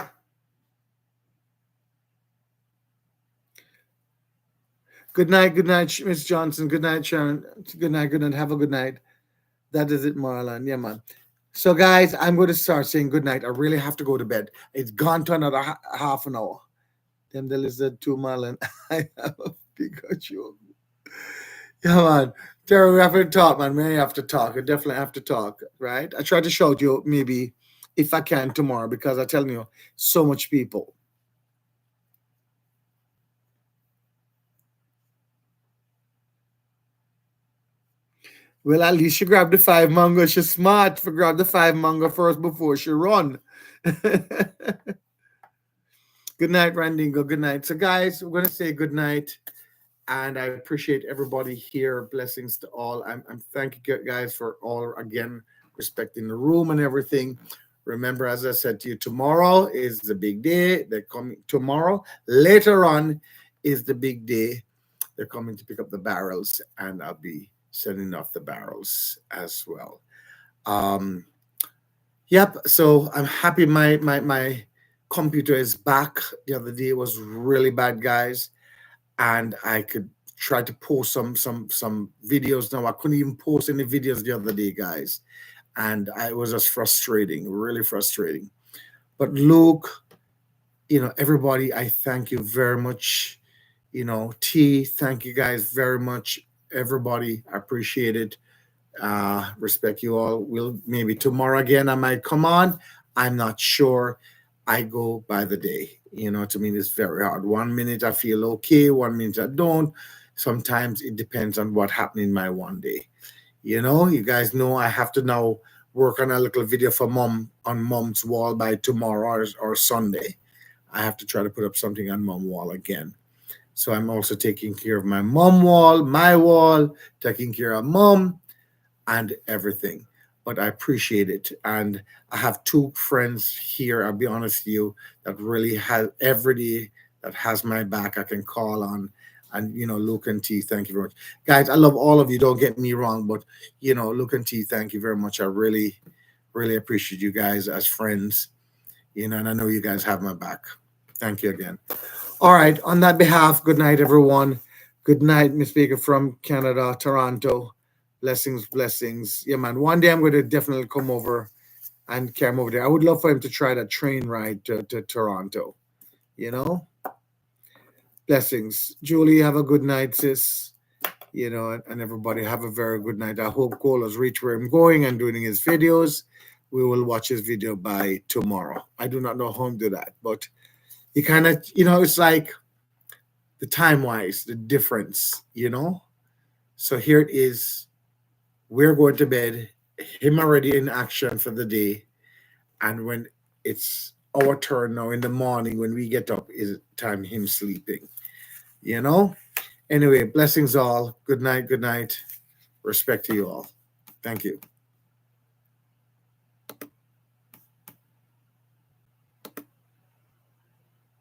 S1: Good night, Miss Johnson. Good night, Sharon. Good night, good night. Have a good night. That is it, Marlon. Yeah, man. So, guys, I'm going to start saying good night. I really have to go to bed. It's gone to another half an hour. Then the lizard too, Marlon. I have a Pikachu. Yeah, man. Terry, we have to talk, man. We have to talk. I definitely have to talk, right? I try to shout you maybe if I can tomorrow because I'm telling you, so much people. Well, at least she grabbed the 5 mango. She's smart for grab the 5 mango first before she run. Good night, Randingo. Good night. So, guys, we're going to say good night. And I appreciate everybody here. Blessings to all. I'm thank you guys for all, again, respecting the room and everything. Remember, as I said to you, tomorrow is the big day. They're coming tomorrow. Later on is the big day. They're coming to pick up the barrels, and I'll be sending off the barrels as well. Yep. So I'm happy my computer is back. The other day was really bad, guys, and I could try to post some videos. Now I couldn't even post any videos the other day, guys, and I was just frustrating, really frustrating. But Luke, everybody, I thank you very much. T, thank you guys very much. Everybody, I appreciate it. Respect you all. Will maybe tomorrow again I might come on. I'm not sure. I go by the day. To me it's very hard. 1 minute I feel okay, 1 minute I don't. Sometimes it depends on what happened in my one day. You guys know I have to now work on a little video for mom on mom's wall by tomorrow or Sunday. I have to try to put up something on mom wall again. So I'm also taking care of my mom wall, my wall, taking care of mom and everything. But I appreciate it. And I have two friends here, I'll be honest with you, that really have every day that has my back I can call on. And Luke and T, thank you very much. Guys, I love all of you, don't get me wrong, but Luke and T, thank you very much. I really, really appreciate you guys as friends, and I know you guys have my back. Thank you again. All right, on that behalf, good night, everyone. Good night, Miss Baker from Canada, Toronto. Blessings, blessings. Yeah, man. One day I'm going to definitely come over and come over there. I would love for him to try that train ride to Toronto. You know? Blessings. Julie, have a good night, sis. And everybody have a very good night. I hope Cole has reached where I'm going and doing his videos. We will watch his video by tomorrow. I do not know how to do that, but you kind of, it's like the time wise, the difference. So here it is. We're going to bed, him already in action for the day. And when it's our turn now in the morning, when we get up, is time him sleeping, you know? Anyway, blessings all. Good night. Good night. Respect to you all. Thank you.